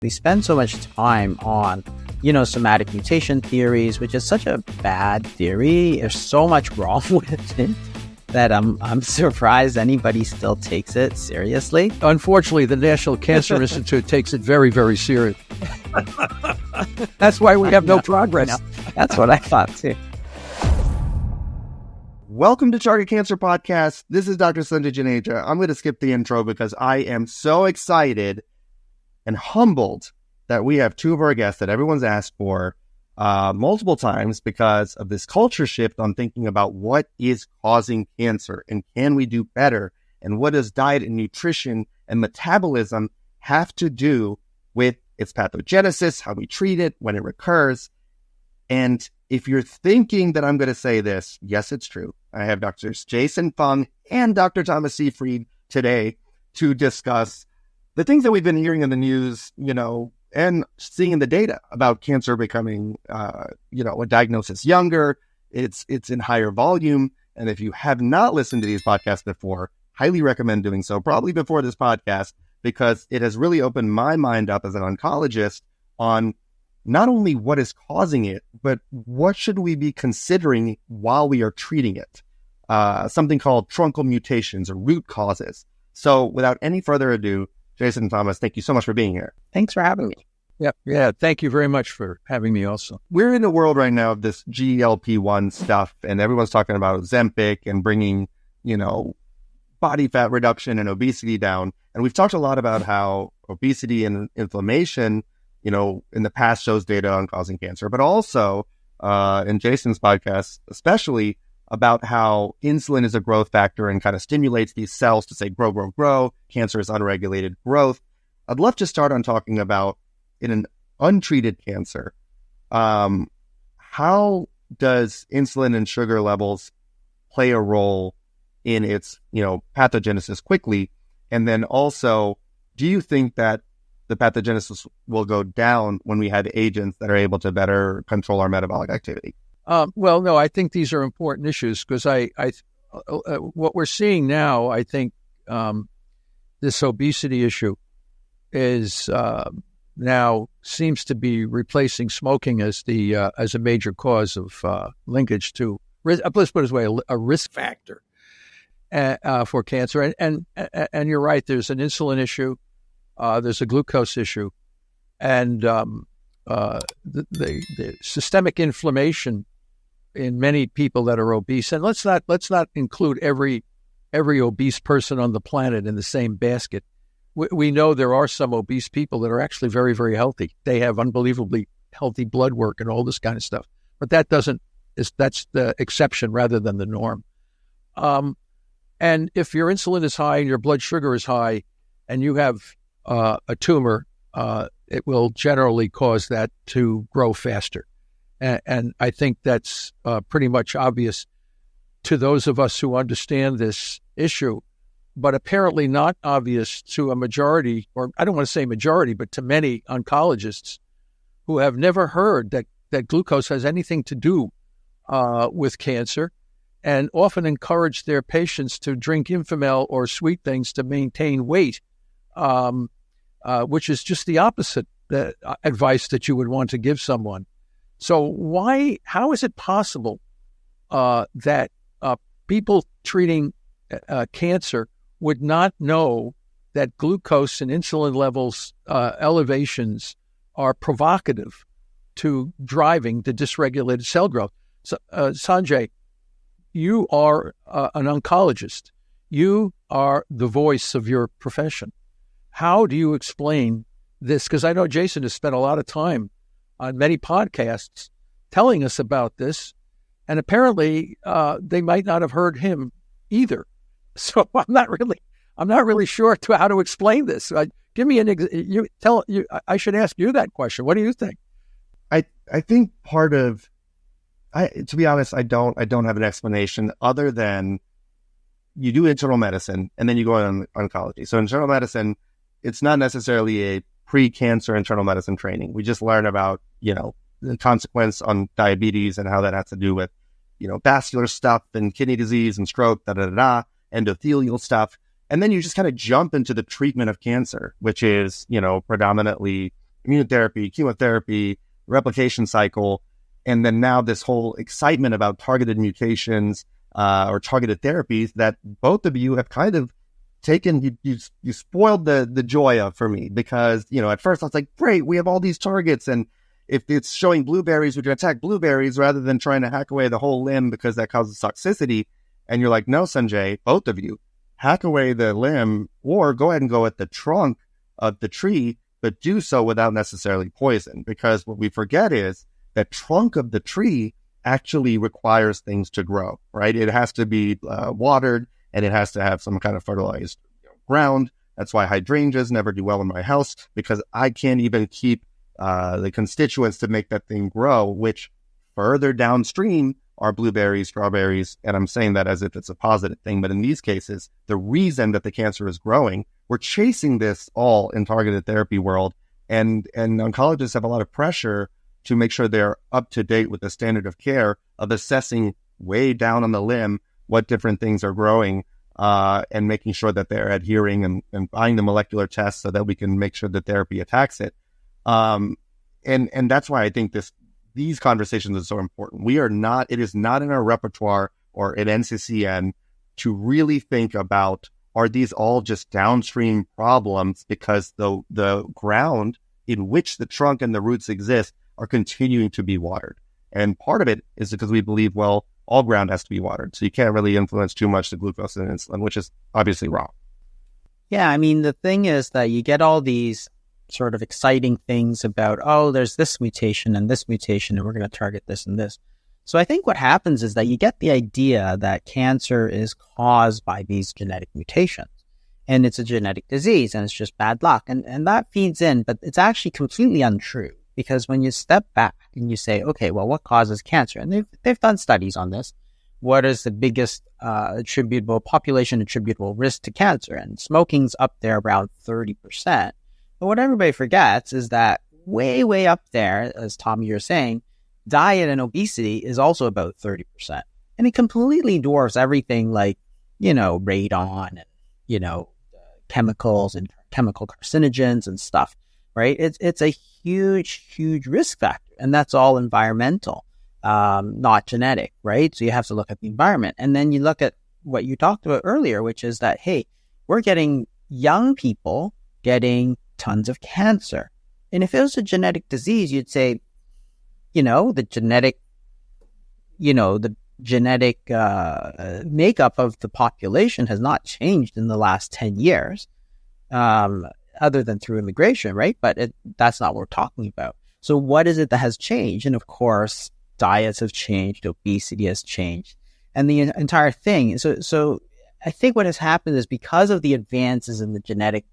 We spend so much time on, somatic mutation theories, which is such a bad theory. There's so much wrong with it that I'm surprised anybody still takes it seriously. Unfortunately, the National Cancer Institute takes it very, very serious. That's why we have no progress. That's what I thought too. Welcome to Target Cancer Podcast. This is Dr. Sanjay Juneja. I'm going to skip the intro because I am so excited and humbled that we have two of our guests that everyone's asked for multiple times because of this culture shift on thinking about what is causing cancer and can we do better, and what does diet and nutrition and metabolism have to do with its pathogenesis, how we treat it, when it recurs. And if you're thinking that I'm going to say this, yes, it's true. I have Drs. Jason Fung and Dr. Thomas Seyfried today to discuss the things that we've been hearing in the news, and seeing in the data about cancer becoming, a diagnosis younger. It's in higher volume. And if you have not listened to these podcasts before, highly recommend doing so, probably before this podcast, because it has really opened my mind up as an oncologist on not only what is causing it, but what should we be considering while we are treating it? Something called truncal mutations or root causes. So without any further ado, Jason and Thomas, thank you so much for being here. Thanks for having me. Yeah. Thank you very much for having me also. We're in a world right now of this GLP-1 stuff, and everyone's talking about Ozempic and bringing, body fat reduction and obesity down. And we've talked a lot about how obesity and inflammation, in the past shows data on causing cancer, but also in Jason's podcast, especially about how insulin is a growth factor and kind of stimulates these cells to say, grow, grow, grow. Cancer is unregulated growth. I'd love to start on talking about, in an untreated cancer, how does insulin and sugar levels play a role in its, pathogenesis quickly? And then also, do you think that the pathogenesis will go down when we have agents that are able to better control our metabolic activity? Well, no, I think these are important issues because what we're seeing now, I think this obesity issue is now seems to be replacing smoking as a major cause of linkage to, let's put it this way, a risk factor for cancer. And you're right, there's an insulin issue. There's a glucose issue, and the systemic inflammation in many people that are obese. And let's not include every obese person on the planet in the same basket. We know there are some obese people that are actually very, very healthy. They have unbelievably healthy blood work and all this kind of stuff. But that's the exception rather than the norm. And if your insulin is high and your blood sugar is high, and you have a tumor, it will generally cause that to grow faster. And I think that's pretty much obvious to those of us who understand this issue, but apparently not obvious to a majority, or I don't want to say majority, but to many oncologists who have never heard that glucose has anything to do with cancer, and often encourage their patients to drink Infamil or sweet things to maintain weight, which is just the opposite advice that you would want to give someone. So how is it possible that people treating cancer would not know that glucose and insulin levels elevations are provocative to driving the dysregulated cell growth? So, Sanjay, you are an oncologist. You are the voice of your profession. How do you explain this? Because I know Jason has spent a lot of time on many podcasts telling us about this, and apparently they might not have heard him either. So I'm not really sure how to explain this. Give me I should ask you that question. What do you think? I think part of, to be honest, I don't have an explanation other than you do internal medicine and then you go on oncology. So internal medicine, it's not necessarily a pre-cancer internal medicine training. We just learn about, the consequence on diabetes and how that has to do with, vascular stuff and kidney disease and stroke, endothelial stuff. And then you just kind of jump into the treatment of cancer, which is, predominantly immunotherapy, chemotherapy, replication cycle. And then now this whole excitement about targeted mutations or targeted therapies that both of you have kind of taken, you spoiled the joy of for me, because, at first I was like, great, we have all these targets. And if it's showing blueberries, we can attack blueberries rather than trying to hack away the whole limb because that causes toxicity. And you're like, no, Sanjay, both of you, hack away the limb or go ahead and go at the trunk of the tree, but do so without necessarily poison. Because what we forget is that trunk of the tree actually requires things to grow, right? It has to be watered, and it has to have some kind of fertilized ground. That's why hydrangeas never do well in my house, because I can't even keep the constituents to make that thing grow, which further downstream are blueberries, strawberries. And I'm saying that as if it's a positive thing. But in these cases, the reason that the cancer is growing, we're chasing this all in targeted therapy world. And oncologists have a lot of pressure to make sure they're up to date with the standard of care of assessing way down on the limb what different things are growing, and making sure that they're adhering and buying the molecular tests so that we can make sure the therapy attacks it. And that's why I think these conversations are so important. It is not in our repertoire or at NCCN to really think about, are these all just downstream problems because the ground in which the trunk and the roots exist are continuing to be watered. And part of it is because we believe, well, all ground has to be watered. So you can't really influence too much the glucose and insulin, which is obviously wrong. Yeah, I mean, the thing is that you get all these sort of exciting things about, oh, there's this mutation and we're going to target this and this. So I think what happens is that you get the idea that cancer is caused by these genetic mutations, and it's a genetic disease and it's just bad luck. And that feeds in, but it's actually completely untrue, because when you step back and you say, okay, well, what causes cancer? And they've done studies on this. What is the biggest population attributable risk to cancer? And smoking's up there around 30%. But what everybody forgets is that way, way up there, as Tommy, you're saying, diet and obesity is also about 30%. And it completely dwarfs everything like, radon and, chemicals and chemical carcinogens and stuff, right? It's a huge, huge risk factor. And that's all environmental, not genetic, right? So you have to look at the environment. And then you look at what you talked about earlier, which is that, hey, we're getting young people getting tons of cancer. And if it was a genetic disease, you'd say, the genetic makeup of the population has not changed in the last 10 years, other than through immigration, right? But that's not what we're talking about. So what is it that has changed? And of course, diets have changed, obesity has changed, and the entire thing. So I think what has happened is, because of the advances in the genetic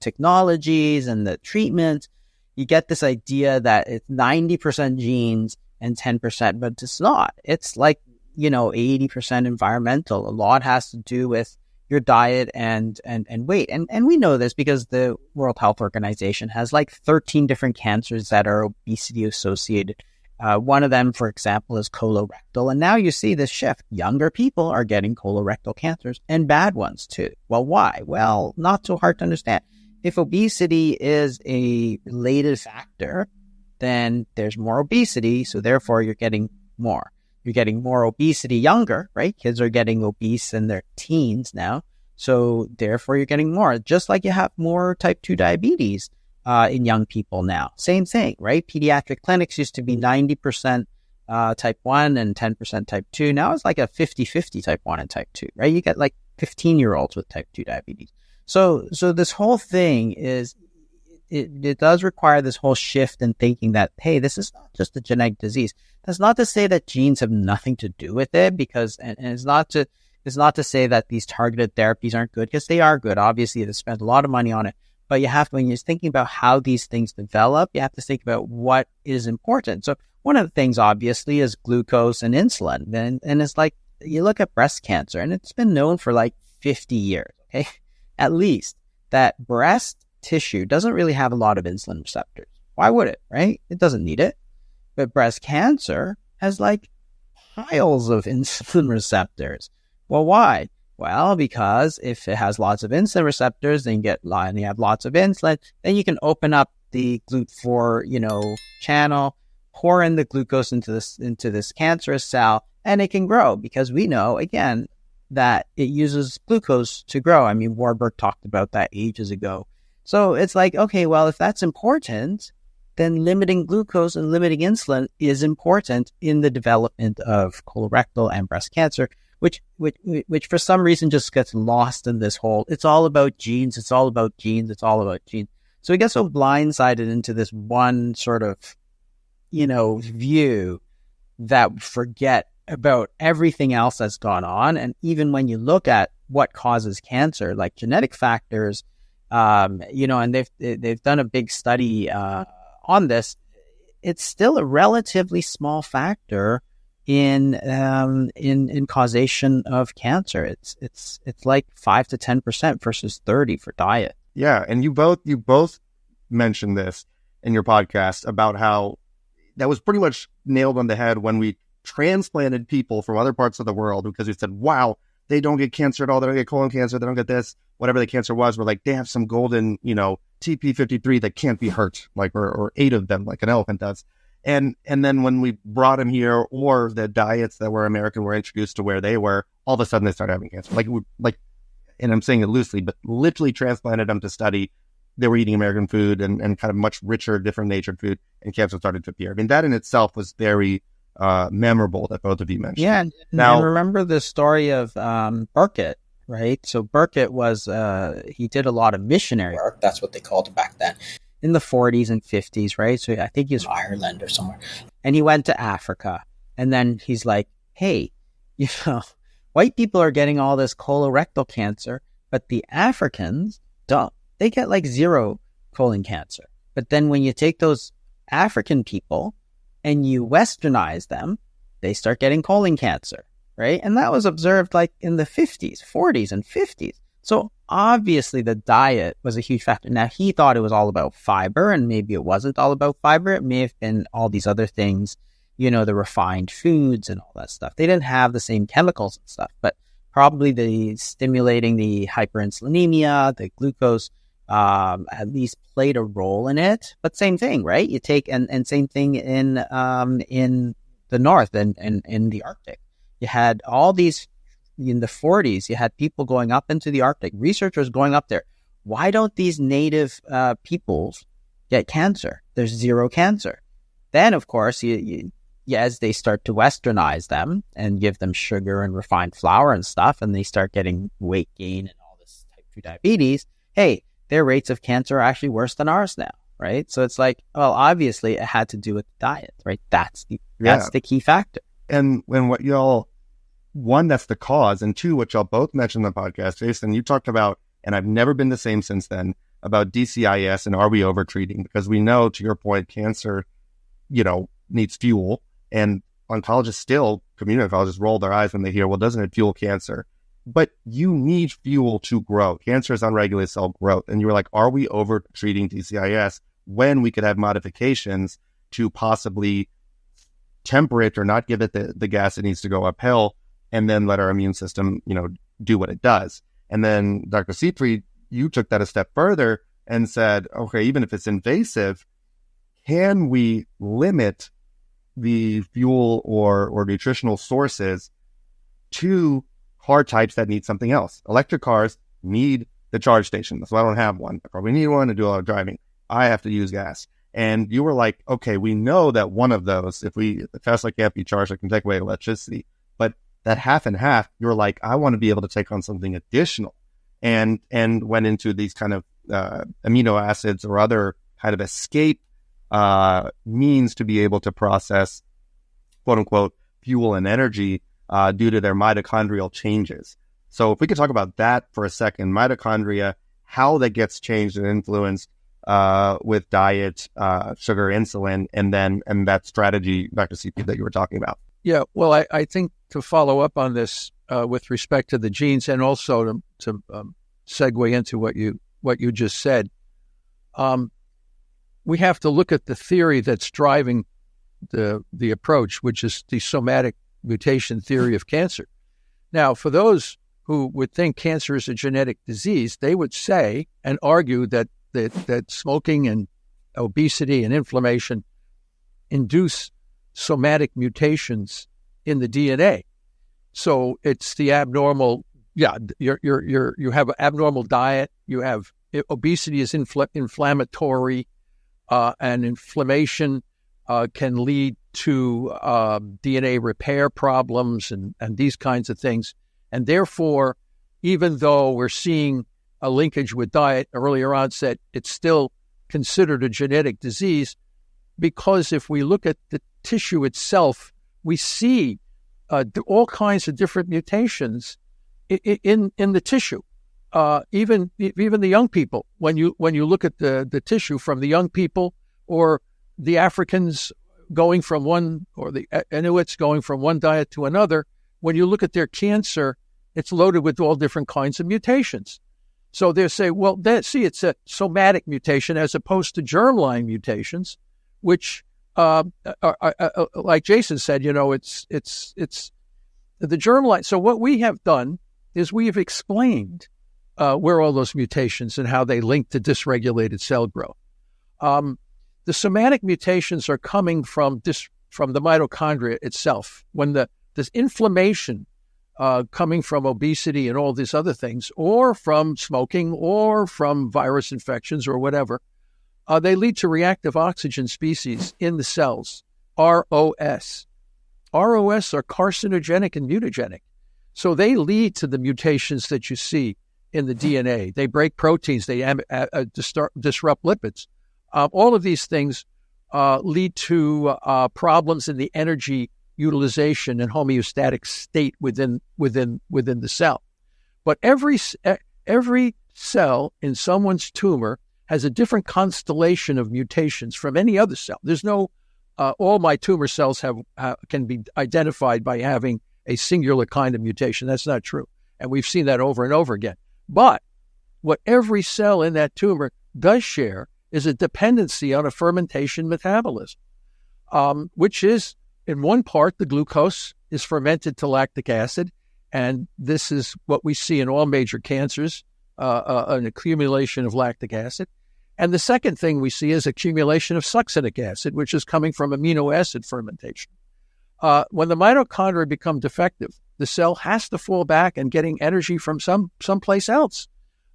technologies and the treatment, you get this idea that it's 90% genes and 10%, but it's not. It's like, 80% environmental. A lot has to do with your diet and weight. And we know this because the World Health Organization has like 13 different cancers that are obesity associated. One of them, for example, is colorectal. And now you see this shift. Younger people are getting colorectal cancers, and bad ones too. Well, why? Well, not so hard to understand. If obesity is a related factor, then there's more obesity. So therefore, you're getting more. You're getting more obesity younger, right? Kids are getting obese in their teens now. So therefore, you're getting more. Just like you have more type 2 diabetes in young people now. Same thing, right? Pediatric clinics used to be 90% type 1 and 10% type 2. Now it's like a 50-50 type 1 and type 2, right? You get like 15-year-olds with type 2 diabetes. So this whole thing is, it does require this whole shift in thinking that, hey, this is not just a genetic disease. That's not to say that genes have nothing to do with it, because, and it's not to say that these targeted therapies aren't good, because they are good. Obviously, they spend a lot of money on it. But you have to, when you're thinking about how these things develop, you have to think about what is important. So one of the things, obviously, is glucose and insulin. And it's like, you look at breast cancer, and it's been known for like 50 years, okay, at least, that breast tissue doesn't really have a lot of insulin receptors. Why would it, right? It doesn't need it. But breast cancer has like piles of insulin receptors. Well, why? Well, because if it has lots of insulin receptors, then you have lots of insulin, then you can open up the GLUT4, channel, pour in the glucose into this cancerous cell, and it can grow, because we know, again, that it uses glucose to grow. I mean, Warburg talked about that ages ago. So it's like, okay, well, if that's important, then limiting glucose and limiting insulin is important in the development of colorectal and breast cancer, which for some reason just gets lost in this whole, it's all about genes, it's all about genes, it's all about genes. So we get so blindsided into this one sort of, view that we forget about everything else that's gone on. And even when you look at what causes cancer, like genetic factors, and they've done a big study on this, it's still a relatively small factor in causation of cancer. It's like 5 to 10% versus 30 for diet. Yeah, and you both mentioned this in your podcast about how that was pretty much nailed on the head when we transplanted people from other parts of the world, because we said, wow, they don't get cancer at all, they don't get colon cancer, they don't get this, whatever the cancer was. We're like, they have some golden, TP53 that can't be hurt, like, or 8 of them, like an elephant does. And then when we brought them here, or the diets that were American were introduced to where they were, all of a sudden they started having cancer. And I'm saying it loosely, but literally transplanted them to study. They were eating American food and kind of much richer, different natured food, and cancer started to appear. I mean, that in itself was very memorable that both of you mentioned. Yeah. Now, and remember the story of Burkitt, right? So Burkitt was, he did a lot of missionary work. That's what they called it back then, in the 40s and 50s, right? So I think he was Ireland or somewhere. And he went to Africa. And then he's like, hey, white people are getting all this colorectal cancer, but the Africans don't. They get like 0 colon cancer. But then when you take those African people and you westernize them, they start getting colon cancer, right? And that was observed like in the 50s, 40s, and 50s. So obviously the diet was a huge factor. Now, he thought it was all about fiber, and maybe it wasn't all about fiber. It may have been all these other things, the refined foods and all that stuff. They didn't have the same chemicals and stuff, but probably the stimulating the hyperinsulinemia, the glucose, at least played a role in it. But same thing, right? You take, and same thing in the North and in the Arctic. You had all these, in the 40s, you had people going up into the Arctic, researchers going up there. Why don't these native peoples get cancer? There's 0 cancer. Then, of course, as they start to westernize them and give them sugar and refined flour and stuff, and they start getting weight gain and all this type 2 diabetes, hey, their rates of cancer are actually worse than ours now, right? So it's like, well, obviously it had to do with diet, right? That's the key factor. And what y'all, one, that's the cause, and 2, what y'all both mentioned in the podcast, Jason, you talked about, and I've never been the same since then, about DCIS and are we over-treating? Because we know, to your point, cancer, needs fuel, and community oncologists roll their eyes when they hear, well, doesn't it fuel cancer? But you need fuel to grow. Cancer is unregulated cell growth. And you were like, are we over-treating DCIS when we could have modifications to possibly temper it or not give it the gas it needs to go uphill, and then let our immune system, do what it does? And then Dr. Seyfried, you took that a step further and said, okay, even if it's invasive, can we limit the fuel or nutritional sources to car types that need something else? Electric cars need the charge station. So I don't have one. I probably need one to do a lot of driving. I have to use gas. And you were like, okay, we know that one of those, if the Tesla can't be charged, it can take away electricity. But that half and half, you're like, I want to be able to take on something additional. And went into these kind of amino acids or other kind of escape means to be able to process, quote unquote, fuel and energy due to their mitochondrial changes. So if we could talk about that for a second, mitochondria, how that gets changed and influenced with diet, sugar, insulin, and that strategy, Dr. CP, that you were talking about. Yeah, well, I think to follow up on this with respect to the genes, and also to segue into what you just said, we have to look at the theory that's driving the approach, which is the somatic mutation theory of cancer. Now, for those who would think cancer is a genetic disease, they would say and argue that smoking and obesity and inflammation induce somatic mutations in the DNA. So it's the abnormal, you have an abnormal diet, you have obesity is inflammatory, and inflammation can lead to DNA repair problems and these kinds of things. And therefore, even though we're seeing a linkage with diet, earlier onset, it's still considered a genetic disease, because if we look at the tissue itself, we see all kinds of different mutations in the tissue. Even the young people, when you look at the tissue from the young people, or the Africans going from one, or the Inuits going from one diet to another, when you look at their cancer, it's loaded with all different kinds of mutations. So they say, well, it's a somatic mutation as opposed to germline mutations, which, like Jason said, it's the germline. So what we have done is we have explained where all those mutations and how they link to dysregulated cell growth. The somatic mutations are coming from the mitochondria itself. When this inflammation coming from obesity and all these other things, or from smoking, or from virus infections, or whatever, they lead to reactive oxygen species in the cells, ROS. ROS are carcinogenic and mutagenic. So they lead to the mutations that you see in the DNA. They break proteins. They disrupt lipids. All of these things lead to problems in the energy utilization and homeostatic state within the cell. But every cell in someone's tumor has a different constellation of mutations from any other cell. There's no all my tumor cells can be identified by having a singular kind of mutation. That's not true, and we've seen that over and over again. But what every cell in that tumor does share is a dependency on a fermentation metabolism, which is, in one part, the glucose is fermented to lactic acid, and this is what we see in all major cancers, an accumulation of lactic acid. And the second thing we see is accumulation of succinic acid, which is coming from amino acid fermentation. When the mitochondria become defective, the cell has to fall back and getting energy from someplace else.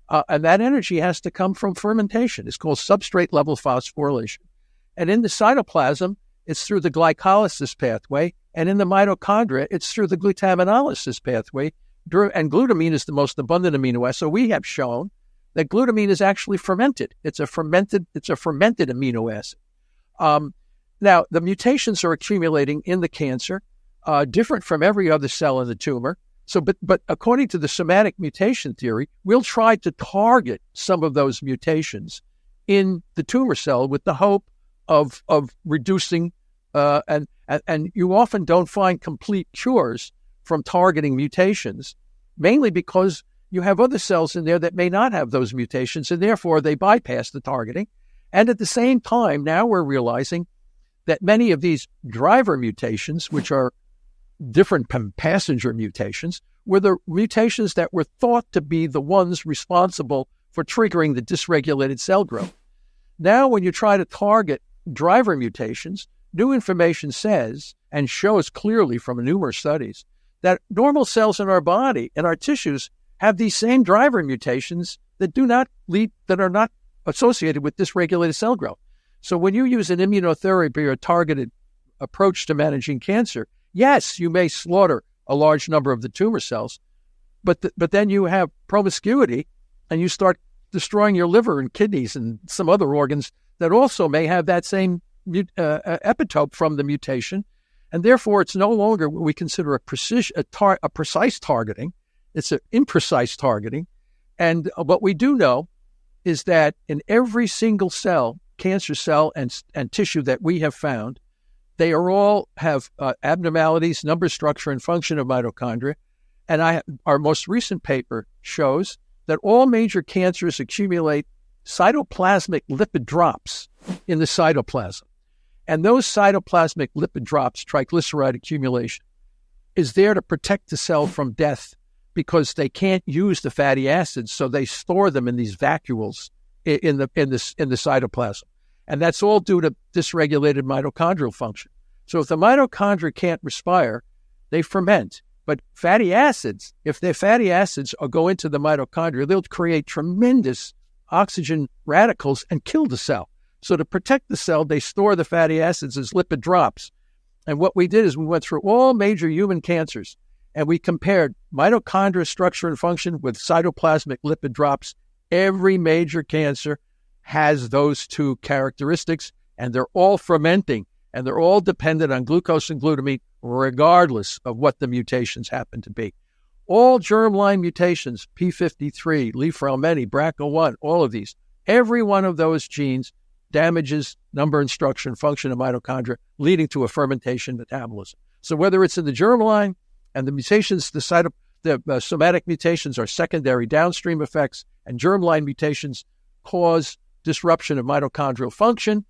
And that energy has to come from fermentation. It's called substrate-level phosphorylation. And in the cytoplasm, it's through the glycolysis pathway. And in the mitochondria, it's through the glutaminolysis pathway. And glutamine is the most abundant amino acid. So we have shown that glutamine is actually fermented. It's a fermented amino acid. Now, the mutations are accumulating in the cancer, different from every other cell in the tumor. So, but according to the somatic mutation theory, we'll try to target some of those mutations in the tumor cell with the hope of reducing, and you often don't find complete cures from targeting mutations, mainly because you have other cells in there that may not have those mutations, and therefore they bypass the targeting. And at the same time, now we're realizing that many of these driver mutations, which are different passenger mutations, were the mutations that were thought to be the ones responsible for triggering the dysregulated cell growth. Now, when you try to target driver mutations, new information says and shows clearly from numerous studies that normal cells in our body and our tissues have these same driver mutations that are not associated with dysregulated cell growth. So when you use an immunotherapy or a targeted approach to managing cancer, yes, you may slaughter a large number of the tumor cells, but then you have promiscuity and you start destroying your liver and kidneys and some other organs that also may have that same epitope from the mutation. And therefore, it's no longer what we consider a precise targeting. It's an imprecise targeting. And what we do know is that in every single cell, cancer cell and tissue that we have found, they all have abnormalities, number, structure, and function of mitochondria. And our most recent paper shows that all major cancers accumulate cytoplasmic lipid drops in the cytoplasm. And those cytoplasmic lipid drops, triglyceride accumulation, is there to protect the cell from death because they can't use the fatty acids, so they store them in these vacuoles in the cytoplasm. And that's all due to dysregulated mitochondrial function. So if the mitochondria can't respire, they ferment. But fatty acids, if their fatty acids go into the mitochondria, they'll create tremendous oxygen radicals and kill the cell. So to protect the cell, they store the fatty acids as lipid drops. And what we did is we went through all major human cancers, and we compared mitochondria structure and function with cytoplasmic lipid drops. Every major cancer has those two characteristics, and they're all fermenting, and they're all dependent on glucose and glutamine, regardless of what the mutations happen to be. All germline mutations, P53, Li-Fraumeni, BRCA1, all of these, every one of those genes damages number and structure and function of mitochondria, leading to a fermentation metabolism. So whether it's in the germline and the mutations, the somatic mutations are secondary downstream effects, and germline mutations cause disruption of mitochondrial function,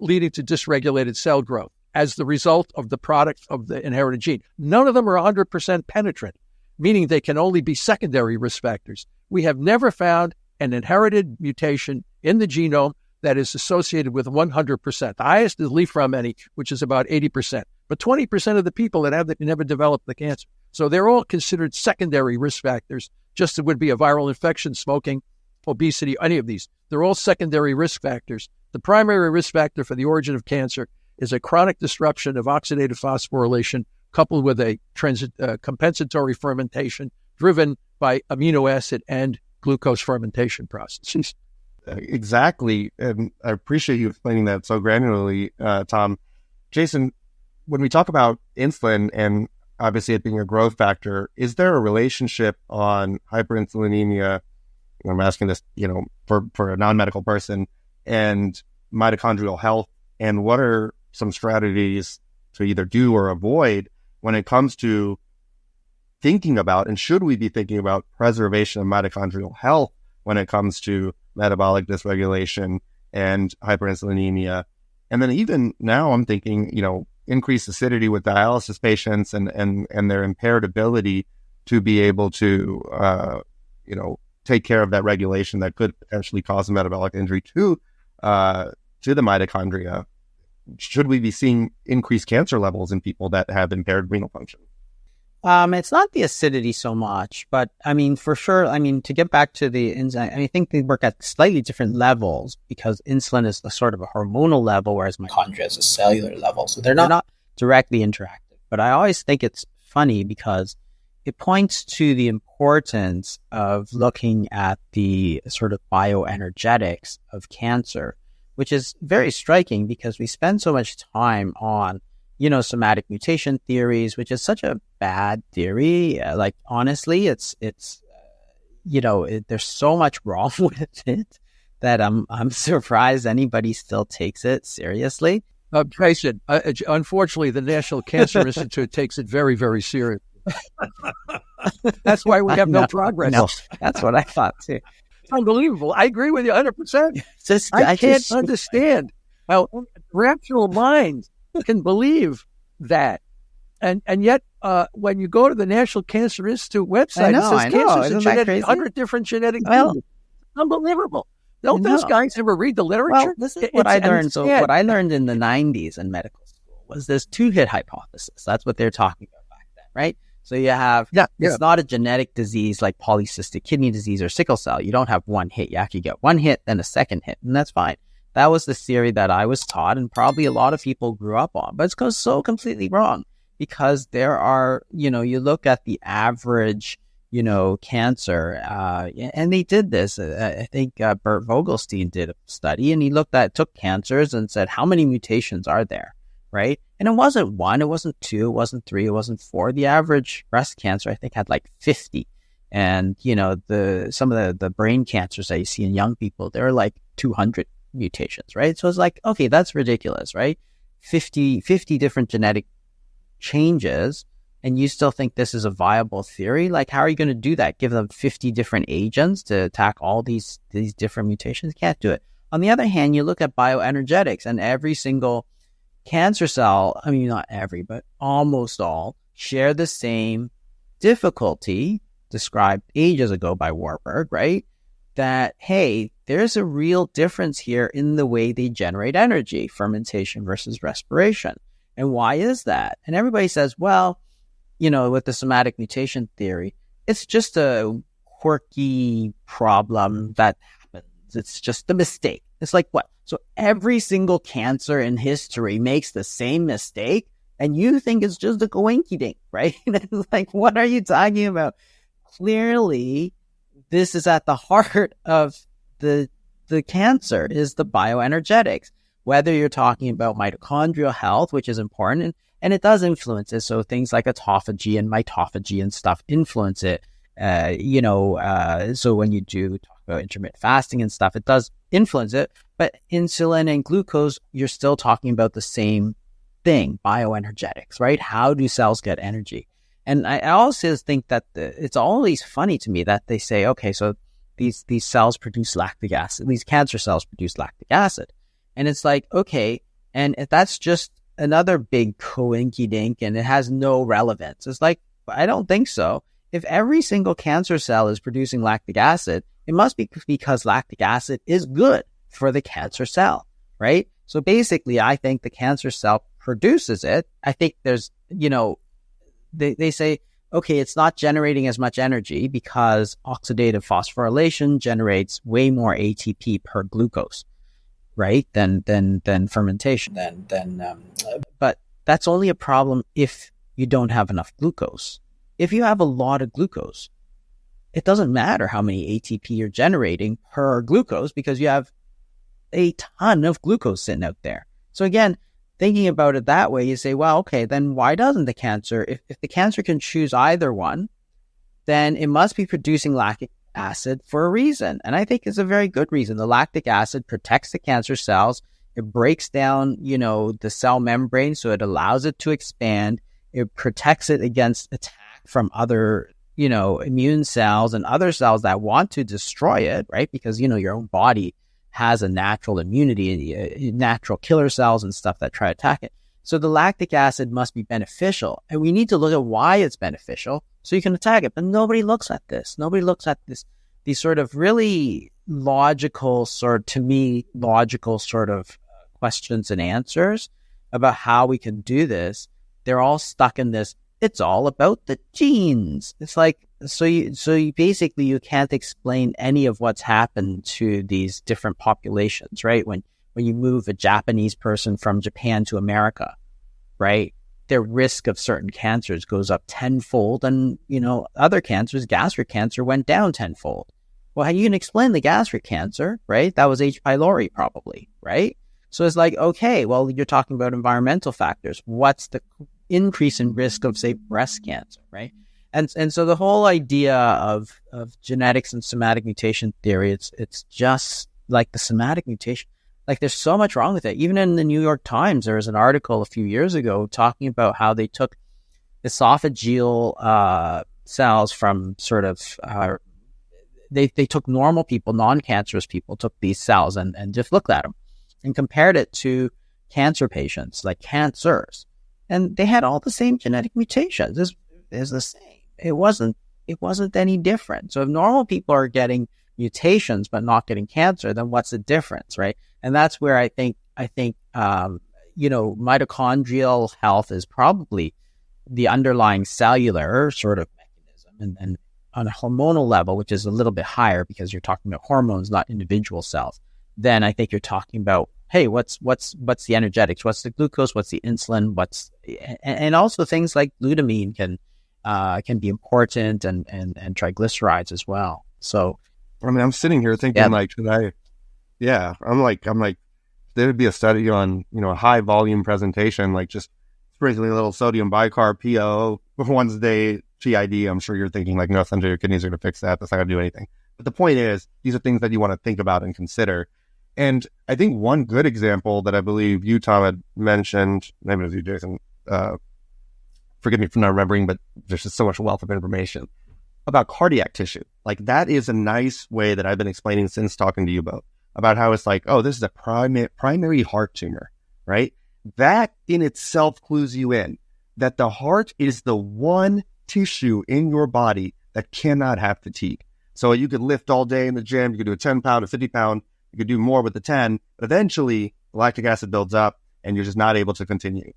leading to dysregulated cell growth as the result of the product of the inherited gene. None of them are 100% penetrant, meaning they can only be secondary risk factors. We have never found an inherited mutation in the genome that is associated with 100%. The highest is Li-Fraumeni, which is about 80%. But 20% of the people that have it never develop the cancer. So they're all considered secondary risk factors, just as it would be a viral infection, smoking, obesity, any of these. They're all secondary risk factors. The primary risk factor for the origin of cancer is a chronic disruption of oxidative phosphorylation coupled with a compensatory fermentation driven by amino acid and glucose fermentation processes. Exactly. And I appreciate you explaining that so granularly, Tom. Jason, when we talk about insulin and obviously it being a growth factor, is there a relationship on hyperinsulinemia? I'm asking this, for a non-medical person, and mitochondrial health, and what are some strategies to either do or avoid when it comes to thinking about, and should we be thinking about preservation of mitochondrial health when it comes to metabolic dysregulation and hyperinsulinemia? And then even now I'm thinking, increased acidity with dialysis patients and their impaired ability to be able to, take care of that regulation that could potentially cause a metabolic injury to the mitochondria. Should we be seeing increased cancer levels in people that have impaired renal function? It's not the acidity so much, but for sure, to get back to the enzyme, I think they work at slightly different levels because insulin is the sort of a hormonal level, whereas mitochondria is a cellular level. So they're not directly interactive. But I always think it's funny because it points to the importance of looking at the sort of bioenergetics of cancer, which is very striking because we spend so much time on somatic mutation theories, which is such a bad theory. Honestly, it's there's so much wrong with it that I'm surprised anybody still takes it seriously. Jason, unfortunately, the National Cancer Institute takes it very, very seriously. That's why we have no progress. No, that's what I thought too. It's unbelievable. I agree with you 100%. I can't understand how rational minds can believe that. And yet, when you go to the National Cancer Institute website, it says cancer is genetic, 100 different genetic diseases. Unbelievable. Don't those guys ever read the literature? Well, this is what I learned. So what I learned in the 90s in medical school was this two-hit hypothesis. That's what they're talking about back then, right? So you have, it's not a genetic disease like polycystic kidney disease or sickle cell. You don't have one hit. You actually get one hit, then a second hit, and that's fine. That was the theory that I was taught, and probably a lot of people grew up on. But it's so completely wrong because there are, you look at the average, cancer, and they did this. I think Bert Vogelstein did a study, and he took cancers and said, how many mutations are there, right? And it wasn't one, it wasn't two, it wasn't three, it wasn't four. The average breast cancer, I think, had like 50. And, some of the brain cancers that you see in young people, they're like 200 mutations, right? So it's like, okay, that's ridiculous, right? 50 different genetic changes, and you still think this is a viable theory? Like, how are you going to do that? Give them 50 different agents to attack all these different mutations? You can't do it. On the other hand, you look at bioenergetics, and every single cancer cell, not every, but almost all, share the same difficulty described ages ago by Warburg, right? That, hey, there's a real difference here in the way they generate energy, fermentation versus respiration. And why is that? And everybody says, well, with the somatic mutation theory, it's just a quirky problem that happens. It's just a mistake. It's like, what? So every single cancer in history makes the same mistake, and you think it's just a coinky-dink, right? It's like, what are you talking about? Clearly, this is at the heart of the cancer, is the bioenergetics. Whether you're talking about mitochondrial health, which is important, and it does influence it. So things like autophagy and mitophagy and stuff influence it. So when you do talk about intermittent fasting and stuff, it does influence it. But insulin and glucose, you're still talking about the same thing, bioenergetics, right? How do cells get energy? And I also think that it's always funny to me that they say, okay, so these cells produce lactic acid. These cancer cells produce lactic acid. And it's like, okay, and if that's just another big coinky-dink and it has no relevance. It's like, I don't think so. If every single cancer cell is producing lactic acid, it must be because lactic acid is good for the cancer cell, right? So basically, I think the cancer cell produces it. I think there's, they say, okay, it's not generating as much energy because oxidative phosphorylation generates way more ATP per glucose, right? Than fermentation. But that's only a problem if you don't have enough glucose. If you have a lot of glucose, it doesn't matter how many ATP you're generating per glucose because you have a ton of glucose sitting out there. So again, thinking about it that way, you say, well, okay, then why doesn't the cancer, if the cancer can choose either one, then it must be producing lactic acid for a reason. And I think it's a very good reason. The lactic acid protects the cancer cells. It breaks down, the cell membrane, so it allows it to expand. It protects it against attack from other, immune cells and other cells that want to destroy it, right? Because, your own body has a natural immunity, natural killer cells and stuff that try to attack it. So the lactic acid must be beneficial. And we need to look at why it's beneficial so you can attack it. But nobody looks at this. Nobody looks at these sort of really logical sort of questions and answers about how we can do this. They're all stuck in this. It's all about the genes. It's like, so you basically, you can't explain any of what's happened to these different populations, right? When you move a Japanese person from Japan to America, right? Their risk of certain cancers goes up tenfold, and, other cancers, gastric cancer, went down tenfold. Well, you can explain the gastric cancer, right? That was H. pylori probably, right? So it's like, okay, well, you're talking about environmental factors. What's the increase in risk of, say, breast cancer, right? And so the whole idea of genetics and somatic mutation theory, it's just like the somatic mutation. Like, there's so much wrong with it. Even in the New York Times, there was an article a few years ago talking about how they took esophageal cells from sort of they took normal people, non-cancerous people, took these cells and just looked at them and compared it to cancer patients, like cancers. And they had all the same genetic mutations. It's the same. It wasn't any different. So if normal people are getting mutations but not getting cancer, then what's the difference, right? And that's where I think mitochondrial health is probably the underlying cellular sort of mechanism, and on a hormonal level, which is a little bit higher because you're talking about hormones, not individual cells. Then I think you're talking about, hey, what's the energetics? What's the glucose? What's the insulin? And also things like glutamine can be important, and triglycerides as well. So, I mean, I'm sitting here thinking, I'm like, there would be a study on, a high volume presentation, like just sprinkling a little sodium bicarb, PO, once a day, GID. I'm sure you're thinking like, no, Sanjay, your kidneys are going to fix that. That's not going to do anything. But the point is, these are things that you want to think about and consider. And I think one good example that I believe you, Tom, had mentioned, maybe it was you, Jason, forgive me for not remembering, but there's just so much wealth of information about cardiac tissue. Like, that is a nice way that I've been explaining since talking to you about how it's like, oh, this is a primary heart tumor, right? That in itself clues you in that the heart is the one tissue in your body that cannot have fatigue. So you could lift all day in the gym. You could do a 10 pound, a 50 pound. You could do more with the 10. But eventually, lactic acid builds up and you're just not able to continue.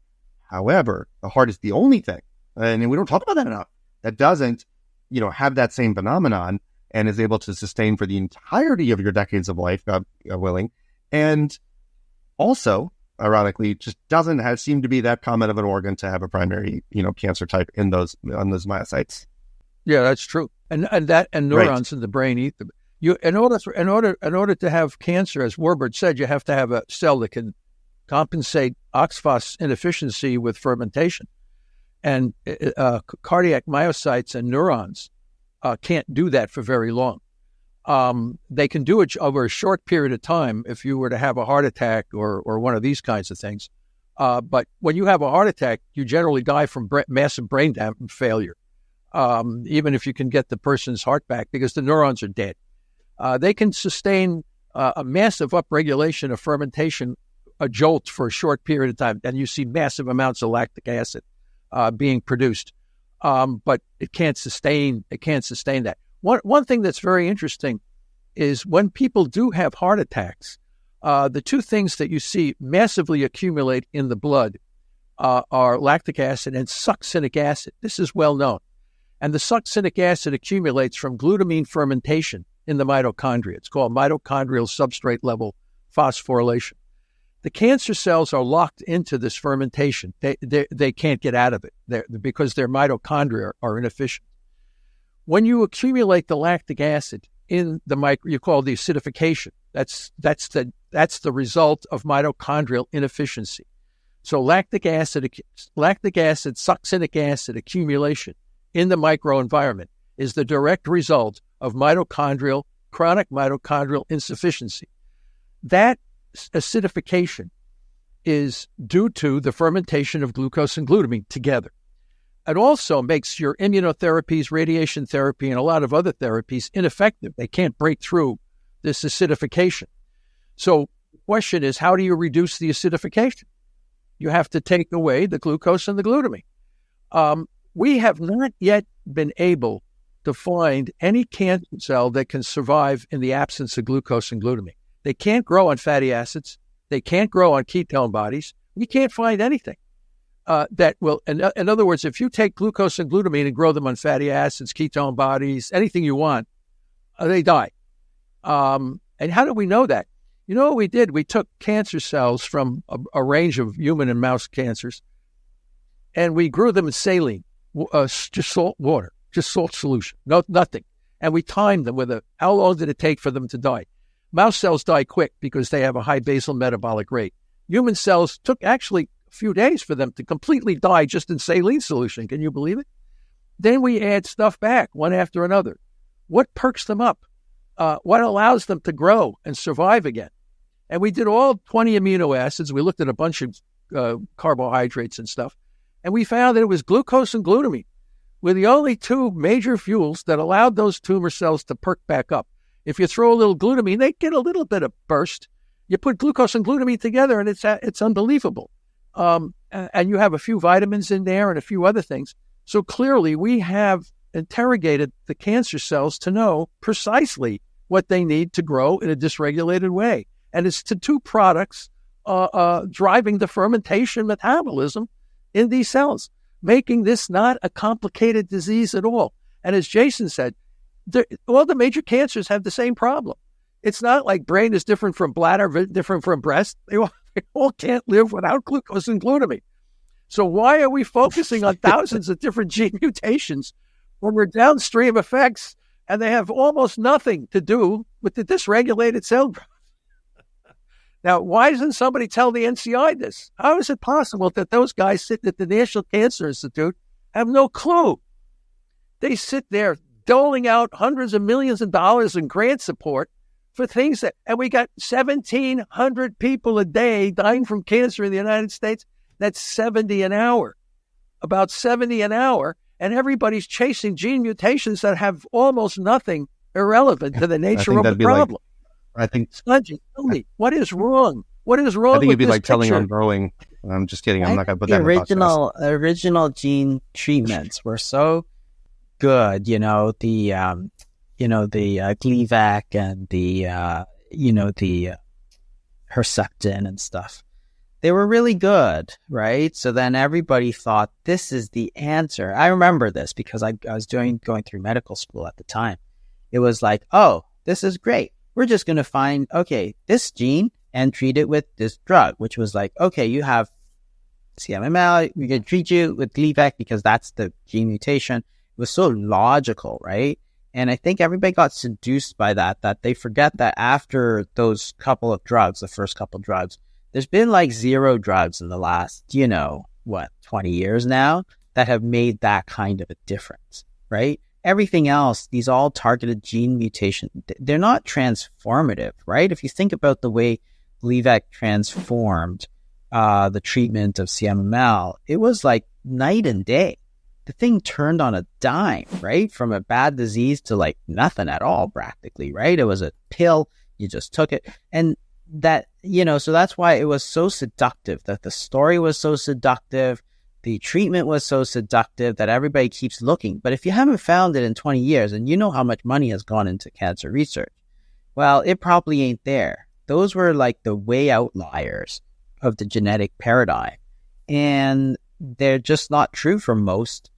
However, the heart is the only thing, and we don't talk about that enough, that doesn't, have that same phenomenon and is able to sustain for the entirety of your decades of life, God willing. And also, ironically, just doesn't seem to be that common of an organ to have a primary, cancer type on those myocytes. Yeah, that's true. And neurons in the brain eat them. In order to have cancer, as Warburg said, you have to have a cell that can compensate oxphos inefficiency with fermentation. And cardiac myocytes and neurons can't do that for very long. They can do it over a short period of time if you were to have a heart attack or one of these kinds of things. But when you have a heart attack, you generally die from massive brain damage failure, even if you can get the person's heart back, because the neurons are dead. They can sustain a massive upregulation of fermentation, a jolt for a short period of time, and you see massive amounts of lactic acid being produced. But it can't sustain that. One thing that's very interesting is when people do have heart attacks, the two things that you see massively accumulate in the blood are lactic acid and succinic acid. This is well known. And the succinic acid accumulates from glutamine fermentation in the mitochondria. It's called mitochondrial substrate level phosphorylation. The cancer cells are locked into this fermentation. They can't get out of it because their mitochondria are inefficient. When you accumulate the lactic acid in the you call the acidification. That's the result of mitochondrial inefficiency. So lactic acid, succinic acid accumulation in the microenvironment is the direct result of chronic mitochondrial insufficiency. That acidification is due to the fermentation of glucose and glutamine together. It also makes your immunotherapies, radiation therapy, and a lot of other therapies ineffective. They can't break through this acidification. So the question is, how do you reduce the acidification? You have to take away the glucose and the glutamine. We have not yet been able to find any cancer cell that can survive in the absence of glucose and glutamine. They can't grow on fatty acids. They can't grow on ketone bodies. We can't find anything that will, in other words, if you take glucose and glutamine and grow them on fatty acids, ketone bodies, anything you want, they die. And how do we know that? You know what we did? We took cancer cells from a range of human and mouse cancers, and we grew them in saline, just salt water, just salt solution, nothing. And we timed them with how long did it take for them to die? Mouse cells die quick because they have a high basal metabolic rate. Human cells took actually a few days for them to completely die just in saline solution. Can you believe it? Then we add stuff back one after another. What perks them up? What allows them to grow and survive again? And we did all 20 amino acids. We looked at a bunch of carbohydrates and stuff. And we found that it was glucose and glutamine were the only two major fuels that allowed those tumor cells to perk back up. If you throw a little glutamine, they get a little bit of burst. You put glucose and glutamine together, and it's unbelievable. And you have a few vitamins in there and a few other things. So clearly, we have interrogated the cancer cells to know precisely what they need to grow in a dysregulated way. And it's the two products driving the fermentation metabolism in these cells, making this not a complicated disease at all. And as Jason said, all the major cancers have the same problem. It's not like brain is different from bladder, different from breast. They all can't live without glucose and glutamine. So why are we focusing on thousands of different gene mutations when we're downstream effects and they have almost nothing to do with the dysregulated cell growth? Now, why doesn't somebody tell the NCI this? How is it possible that those guys sitting at the National Cancer Institute have no clue? They sit there doling out hundreds of millions of dollars in grant support for things and we got 1,700 people a day dying from cancer in the United States. That's 70 an hour, about 70 an hour. And everybody's chasing gene mutations that have almost nothing irrelevant to the nature of the problem. I think, Sanjay, tell me, what is wrong? What is wrong? I think with it'd be this like telling picture? on growing. I'm just kidding. I'm not going to put that in the original gene treatments were so good. The Gleevec and the Herceptin and stuff. They were really good, right? So then everybody thought this is the answer. I remember this because I was going through medical school at the time. It was like, oh, this is great. We're just going to find, okay, this gene and treat it with this drug, which was like, okay, you have CMML, we're going to treat you with Gleevec because that's the gene mutation. It was so logical, right? And I think everybody got seduced by that they forget that after those couple of drugs, the first couple of drugs, there's been like 0 drugs in the last, 20 years now that have made that kind of a difference, right? Everything else, these all targeted gene mutation, they're not transformative, right? If you think about the way Gleevec transformed the treatment of CMML, it was like night and day. The thing turned on a dime, right? From a bad disease to like nothing at all, practically, right? It was a pill, you just took it. And that, so that's why it was so seductive, that the story was so seductive, the treatment was so seductive that everybody keeps looking. But if you haven't found it in 20 years, and you know how much money has gone into cancer research, well, it probably ain't there. Those were like the way outliers of the genetic paradigm. And they're just not true for most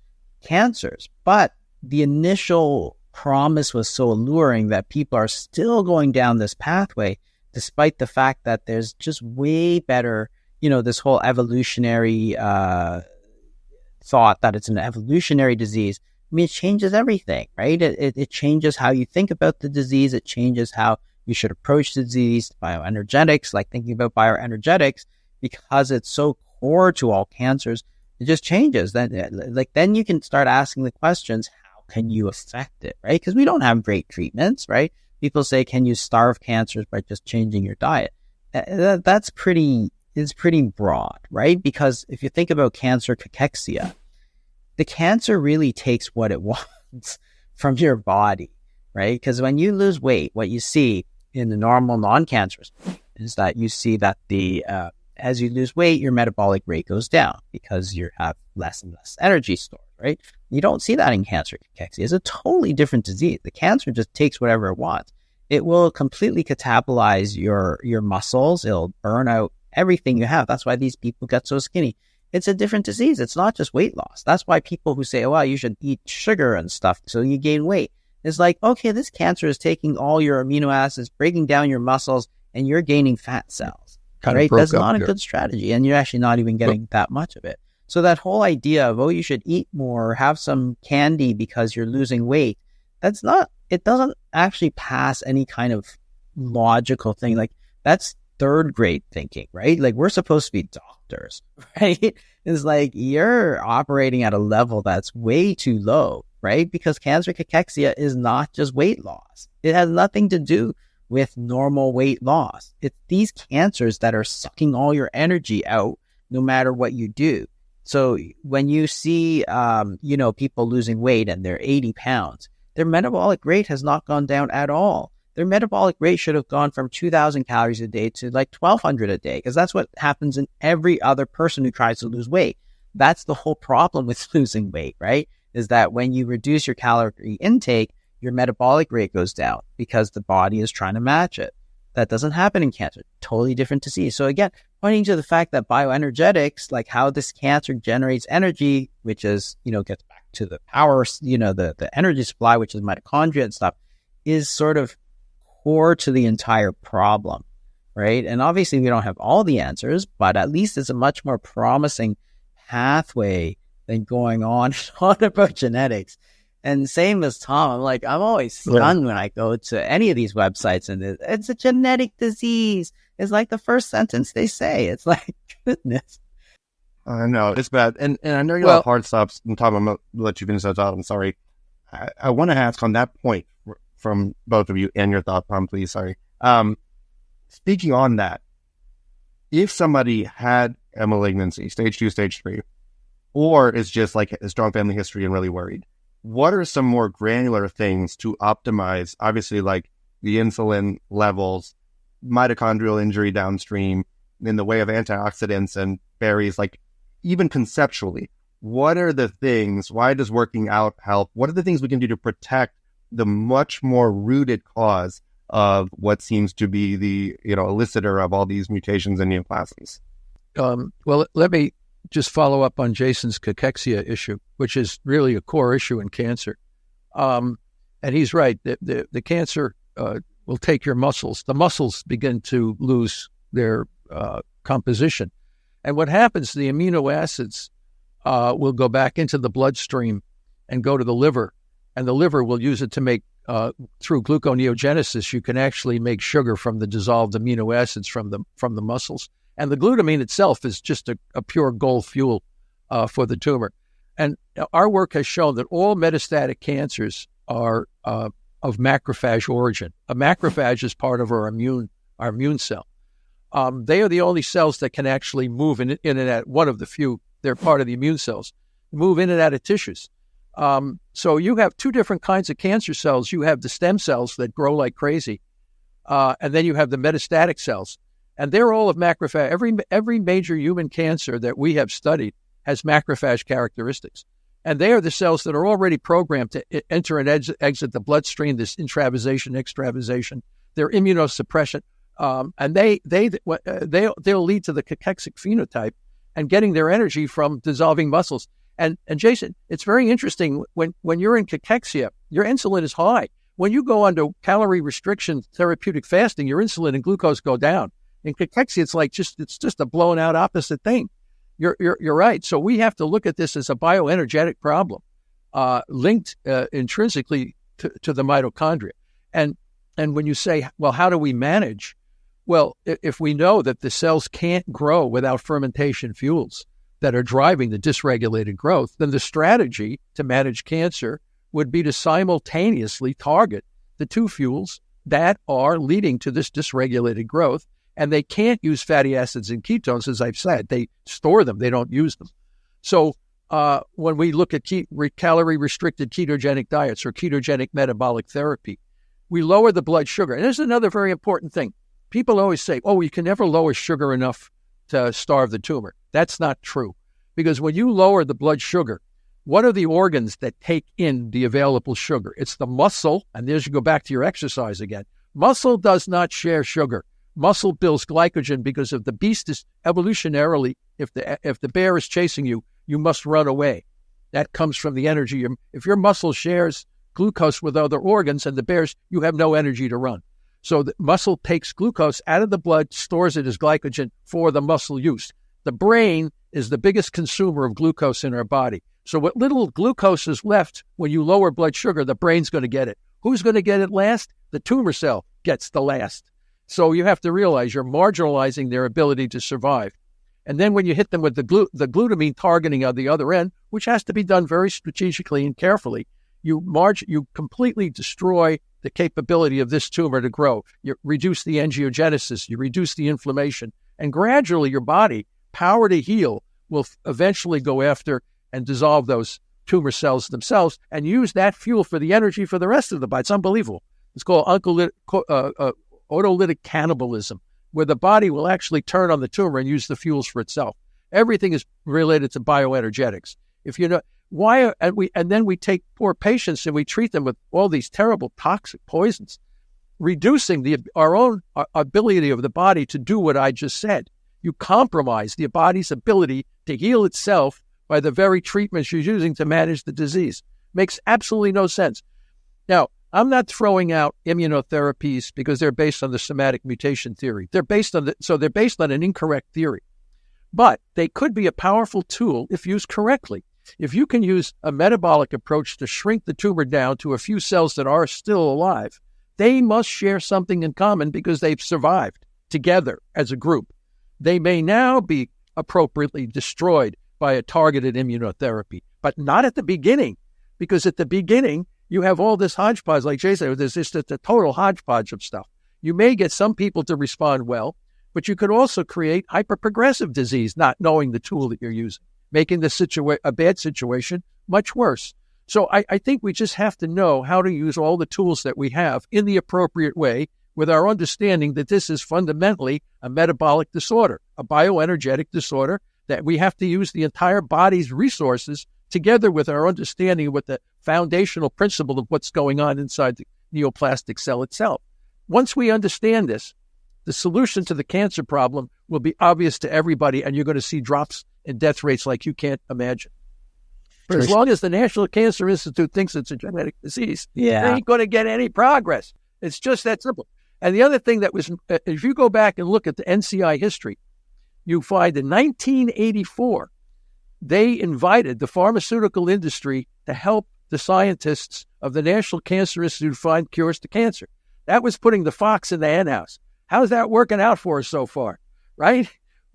cancers. But the initial promise was so alluring that people are still going down this pathway, despite the fact that there's just way better, this whole evolutionary thought that it's an evolutionary disease. I mean, it changes everything, right? It changes how you think about the disease. It changes how you should approach the disease. Bioenergetics, like thinking about bioenergetics, because it's so core to all cancers, it just changes. Then you can start asking the questions, how can you affect it, right? Because we don't have great treatments, right? People say, can you starve cancers by just changing your diet? That's pretty broad, right? Because if you think about cancer cachexia, the cancer really takes what it wants from your body, right? Because when you lose weight, what you see in the normal non-cancerous is that you see that as you lose weight, your metabolic rate goes down because you have less and less energy stored, right? You don't see that in cancer cachexia. It's a totally different disease. The cancer just takes whatever it wants. It will completely catabolize your muscles. It'll burn out everything you have. That's why these people get so skinny. It's a different disease. It's not just weight loss. That's why people who say, oh, well, you should eat sugar and stuff so you gain weight. It's like, okay, this cancer is taking all your amino acids, breaking down your muscles, and you're gaining fat cells. Right? That's not a good strategy. And you're actually not even getting that much of it. So that whole idea of, oh, you should eat more or have some candy because you're losing weight, it doesn't actually pass any kind of logical thing. Like, that's third grade thinking, right? Like, we're supposed to be doctors, right? It's like you're operating at a level that's way too low, right? Because cancer cachexia is not just weight loss. It has nothing to do with normal weight loss. It's these cancers that are sucking all your energy out no matter what you do. So when you see, people losing weight and they're 80 pounds, their metabolic rate has not gone down at all. Their metabolic rate should have gone from 2,000 calories a day to like 1,200 a day, because that's what happens in every other person who tries to lose weight. That's the whole problem with losing weight, right? Is that when you reduce your calorie intake, your metabolic rate goes down because the body is trying to match it. That doesn't happen in cancer. Totally different disease. So again, pointing to the fact that bioenergetics, like how this cancer generates energy, which is, gets back to the power, the energy supply, which is mitochondria and stuff, is sort of core to the entire problem, right? And obviously we don't have all the answers, but at least it's a much more promising pathway than going on about genetics. And same as Tom, I'm always stunned when I go to any of these websites and it's a genetic disease. It's like the first sentence they say. It's like, goodness. I know, it's bad. And I know you have hard stops. And Tom, I'm going to let you finish that thought. I'm sorry. I want to ask on that point from both of you and your thought, Tom, please. Sorry. Speaking on that, if somebody had a malignancy, stage 2, stage 3, or is just like a strong family history and really worried, what are some more granular things to optimize, obviously, like the insulin levels, mitochondrial injury downstream, in the way of antioxidants and berries, like even conceptually, what are the things, why does working out help? What are the things we can do to protect the much more rooted cause of what seems to be the elicitor of all these mutations and neoplasms. Well, let me just follow up on Jason's cachexia issue, which is really a core issue in cancer. And he's right. The cancer will take your muscles. The muscles begin to lose their composition. And what happens, the amino acids will go back into the bloodstream and go to the liver. And the liver will use it to make, through gluconeogenesis, you can actually make sugar from the dissolved amino acids from the muscles. And the glutamine itself is just a pure gold fuel for the tumor. And our work has shown that all metastatic cancers are of macrophage origin. A macrophage is part of our immune cell. They are the only cells that can actually move in and out. One of the few, they're part of the immune cells, move in and out of tissues. So you have two different kinds of cancer cells. You have the stem cells that grow like crazy, and then you have the metastatic cells. And they're all of macrophage. Every major human cancer that we have studied has macrophage characteristics. And they are the cells that are already programmed to enter and exit the bloodstream, this intravasation, extravasation. They're immunosuppression. And they'll lead to the cachexic phenotype and getting their energy from dissolving muscles. And Jason, it's very interesting when you're in cachexia, your insulin is high. When you go under calorie restriction, therapeutic fasting, your insulin and glucose go down. In cachexia, it's just a blown out opposite thing. You're right. So we have to look at this as a bioenergetic problem linked intrinsically to the mitochondria. And when you say, well, how do we manage? Well, if we know that the cells can't grow without fermentation fuels that are driving the dysregulated growth, then the strategy to manage cancer would be to simultaneously target the two fuels that are leading to this dysregulated growth. And they can't use fatty acids and ketones, as I've said. They store them. They don't use them. So when we look at calorie-restricted ketogenic diets or ketogenic metabolic therapy, we lower the blood sugar. And there's another very important thing. People always say, oh, you can never lower sugar enough to starve the tumor. That's not true. Because when you lower the blood sugar, what are the organs that take in the available sugar? It's the muscle. And there's you go back to your exercise again. Muscle does not share sugar. Muscle builds glycogen because if the beast is evolutionarily, if the bear is chasing you, you must run away. That comes from the energy. If your muscle shares glucose with other organs and the bears, you have no energy to run. So the muscle takes glucose out of the blood, stores it as glycogen for the muscle use. The brain is the biggest consumer of glucose in our body. So what little glucose is left when you lower blood sugar, the brain's going to get it. Who's going to get it last? The tumor cell gets the last. So you have to realize you're marginalizing their ability to survive. And then when you hit them with the glutamine targeting on the other end, which has to be done very strategically and carefully, you completely destroy the capability of this tumor to grow. You reduce the angiogenesis, you reduce the inflammation, and gradually your body, power to heal, will eventually go after and dissolve those tumor cells themselves and use that fuel for the energy for the rest of the body. It's unbelievable. It's called autolytic cannibalism, where the body will actually turn on the tumor and use the fuels for itself. Everything is related to bioenergetics. If you know why, and then we take poor patients and we treat them with all these terrible toxic poisons, reducing our own ability of the body to do what I just said. You compromise the body's ability to heal itself by the very treatments you're using to manage the disease. Makes absolutely no sense. Now, I'm not throwing out immunotherapies because they're based on the somatic mutation theory. They're based on an incorrect theory. But they could be a powerful tool if used correctly. If you can use a metabolic approach to shrink the tumor down to a few cells that are still alive, they must share something in common because they've survived together as a group. They may now be appropriately destroyed by a targeted immunotherapy, but not at the beginning, because at the beginning, you have all this hodgepodge, like Jay said, there's just a total hodgepodge of stuff. You may get some people to respond well, but you could also create hyperprogressive disease, not knowing the tool that you're using, making a bad situation much worse. So I think we just have to know how to use all the tools that we have in the appropriate way with our understanding that this is fundamentally a metabolic disorder, a bioenergetic disorder, that we have to use the entire body's resources together with our understanding of what the foundational principle of what's going on inside the neoplastic cell itself. Once we understand this, the solution to the cancer problem will be obvious to everybody, and you're going to see drops in death rates like you can't imagine. But as long as the National Cancer Institute thinks it's a genetic disease, they ain't going to get any progress. It's just that simple. And the other thing that was, if you go back and look at the NCI history, you find in 1984, they invited the pharmaceutical industry to help the scientists of the National Cancer Institute find cures to cancer. That was putting the fox in the henhouse. How's that working out for us so far, right?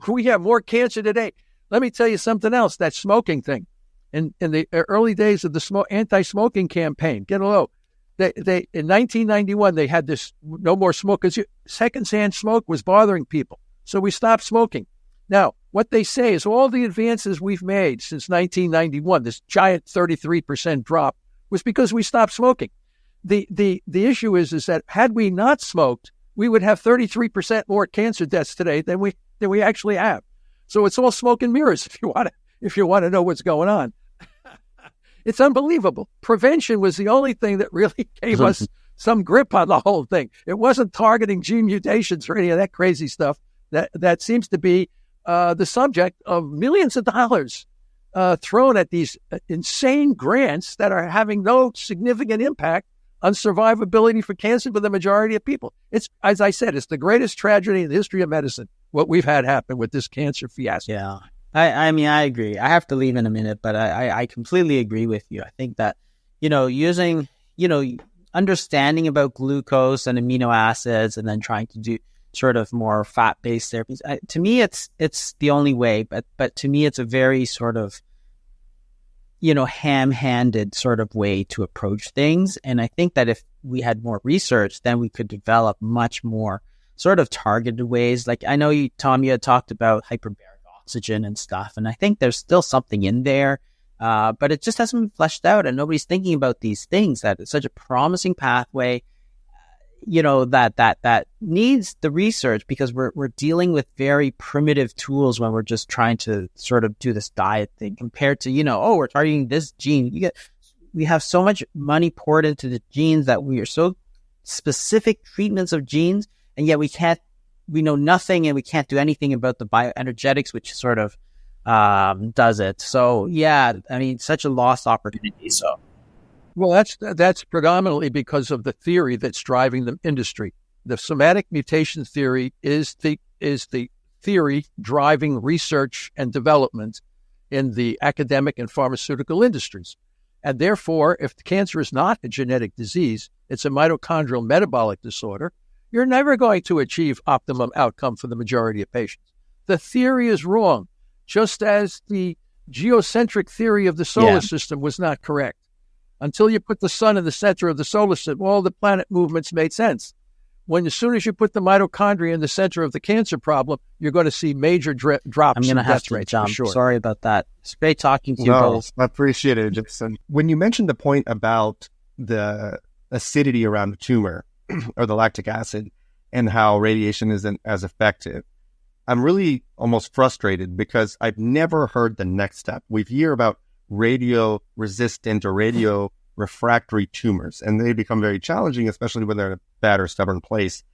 We have more cancer today. Let me tell you something else, that smoking thing. In the early days of the anti-smoking campaign, get a load. They in 1991, they had this no more smoke, because secondhand smoke was bothering people. So we stopped smoking. Now, what they say is all the advances we've made since 1991, this giant 33% drop, was because we stopped smoking. The issue is that had we not smoked, we would have 33% more cancer deaths today than we actually have. So it's all smoke and mirrors if you want to know what's going on. It's unbelievable. Prevention was the only thing that really gave us some grip on the whole thing. It wasn't targeting gene mutations or any of that crazy stuff that seems to be the subject of millions of dollars thrown at these insane grants that are having no significant impact on survivability for cancer for the majority of people. It's, as I said, it's the greatest tragedy in the history of medicine, what we've had happen with this cancer fiasco. Yeah. I mean, I agree. I have to leave in a minute, but I completely agree with you. I think that, using, understanding about glucose and amino acids and then trying to do sort of more fat-based therapies, to me, it's the only way, but to me, it's a very sort of, ham-handed sort of way to approach things. And I think that if we had more research, then we could develop much more sort of targeted ways. Like I know Tom, you had talked about hyperbaric oxygen and stuff, and I think there's still something in there, but it just hasn't been fleshed out, and nobody's thinking about these things. That it's such a promising pathway, that needs the research, because we're dealing with very primitive tools when we're just trying to sort of do this diet thing compared to, we're targeting this gene. We have so much money poured into the genes that we are so specific treatments of genes, and yet we know nothing and we can't do anything about the bioenergetics, which sort of does it. So yeah, I mean, such a lost opportunity. So. Well, that's predominantly because of the theory that's driving the industry. The somatic mutation theory is the theory driving research and development in the academic and pharmaceutical industries. And therefore, if cancer is not a genetic disease, it's a mitochondrial metabolic disorder, you're never going to achieve optimum outcome for the majority of patients. The theory is wrong, just as the geocentric theory of the solar system was not correct. Until you put the sun in the center of the solar system, all the planet movements made sense. As soon as you put the mitochondria in the center of the cancer problem, you're going to see major drops in death rates. I'm going to have to jump. Sure. Sorry about that. It's great talking to you both. I appreciate it, Jason. When you mentioned the point about the acidity around the tumor or the lactic acid and how radiation isn't as effective, I'm really almost frustrated because I've never heard the next step. We hear about radio-resistant or radio-refractory tumors, and they become very challenging, especially when they're in a bad or stubborn place.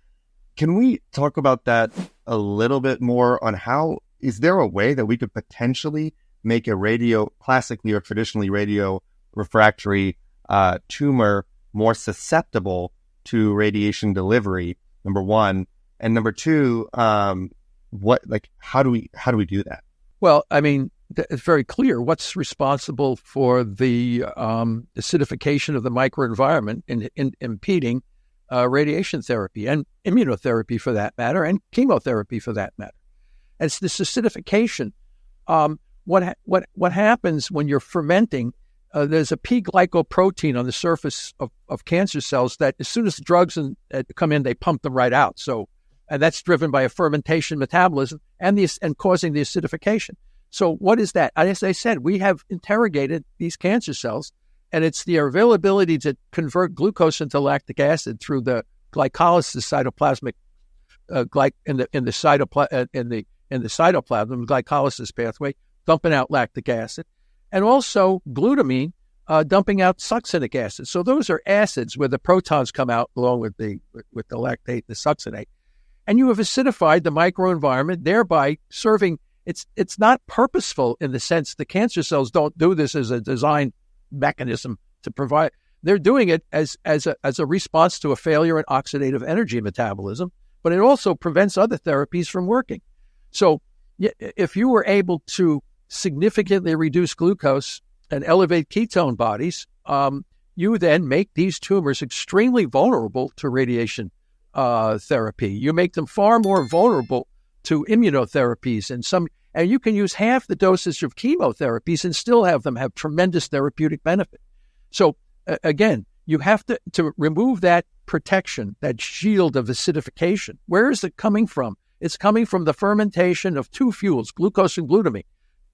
Can we talk about that a little bit more on how, is there a way that we could potentially make a classically or traditionally radio-refractory tumor more susceptible to radiation delivery, number one, and number two, how do we do that? Well, I mean, it's very clear what's responsible for the acidification of the microenvironment in impeding radiation therapy and immunotherapy for that matter, and chemotherapy for that matter. And it's this acidification. What happens when you're fermenting? There's a P glycoprotein on the surface of cancer cells that as soon as the drugs come in, they pump them right out. So, and that's driven by a fermentation metabolism and causing the acidification. So what is that? As I said, we have interrogated these cancer cells, and it's the availability to convert glucose into lactic acid through the glycolysis cytoplasmic in the cytoplasm glycolysis pathway, dumping out lactic acid. and also glutamine dumping out succinic acid. So those are acids where the protons come out along with the lactate, the succinate. And you have acidified the microenvironment, thereby serving. It's not purposeful in the sense the cancer cells don't do this as a design mechanism to provide. They're doing it as a response to a failure in oxidative energy metabolism, but it also prevents other therapies from working. So if you were able to significantly reduce glucose and elevate ketone bodies, you then make these tumors extremely vulnerable to radiation therapy. You make them far more vulnerable to immunotherapies, and you can use half the dosage of chemotherapies and still have them have tremendous therapeutic benefit. So again, you have to remove that protection, that shield of acidification. Where is it coming from? It's coming from the fermentation of two fuels, glucose and glutamine.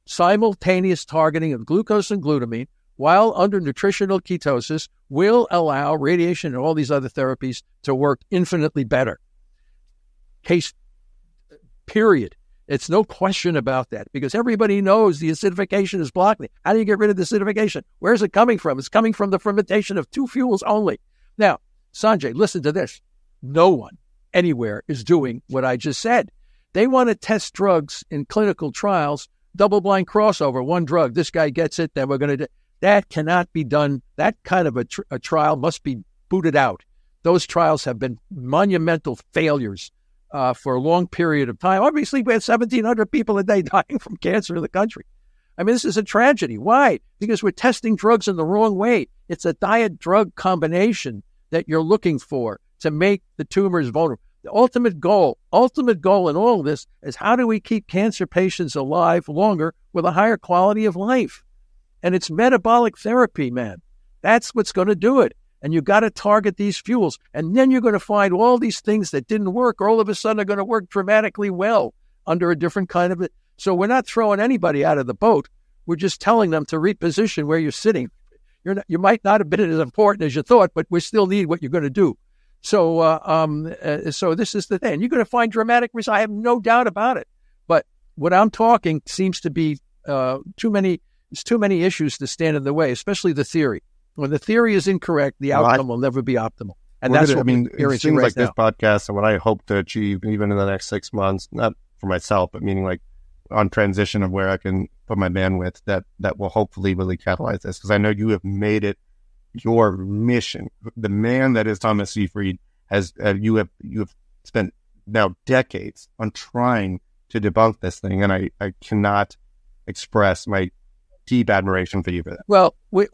Simultaneous targeting of glucose and glutamine while under nutritional ketosis will allow radiation and all these other therapies to work infinitely better. Case, period. It's no question about that because everybody knows the acidification is blocking it. How do you get rid of the acidification? Where's it coming from? It's coming from the fermentation of two fuels only. Now, Sanjay, listen to this. No one anywhere is doing what I just said. They want to test drugs in clinical trials, double-blind crossover, one drug. This guy gets it, then we're going to do. That cannot be done. That kind of a trial must be booted out. Those trials have been monumental failures for a long period of time. Obviously, we had 1,700 people a day dying from cancer in the country. I mean, this is a tragedy. Why? Because we're testing drugs in the wrong way. It's a diet-drug combination that you're looking for to make the tumors vulnerable. The ultimate goal in all of this is how do we keep cancer patients alive longer with a higher quality of life? And it's metabolic therapy, man. That's what's going to do it. And you got to target these fuels. And then you're going to find all these things that didn't work all of a sudden are going to work dramatically well under a different kind of it. So we're not throwing anybody out of the boat. We're just telling them to reposition where you're sitting. You might not have been as important as you thought, but we still need what you're going to do. So so this is the thing. You're going to find dramatic results. I have no doubt about it. But what I'm talking seems to be too many issues to stand in the way, especially the theory. When the theory is incorrect, the outcome will never be optimal. And that's what we're experiencing right now. This podcast and what I hope to achieve even in the next 6 months, not for myself, but meaning like on transition of where I can put my bandwidth, that will hopefully really catalyze this. Because I know you have made it your mission. The man that is Thomas Seyfried you have spent now decades on trying to debunk this thing, and I cannot express my deep admiration for you for that. Well, we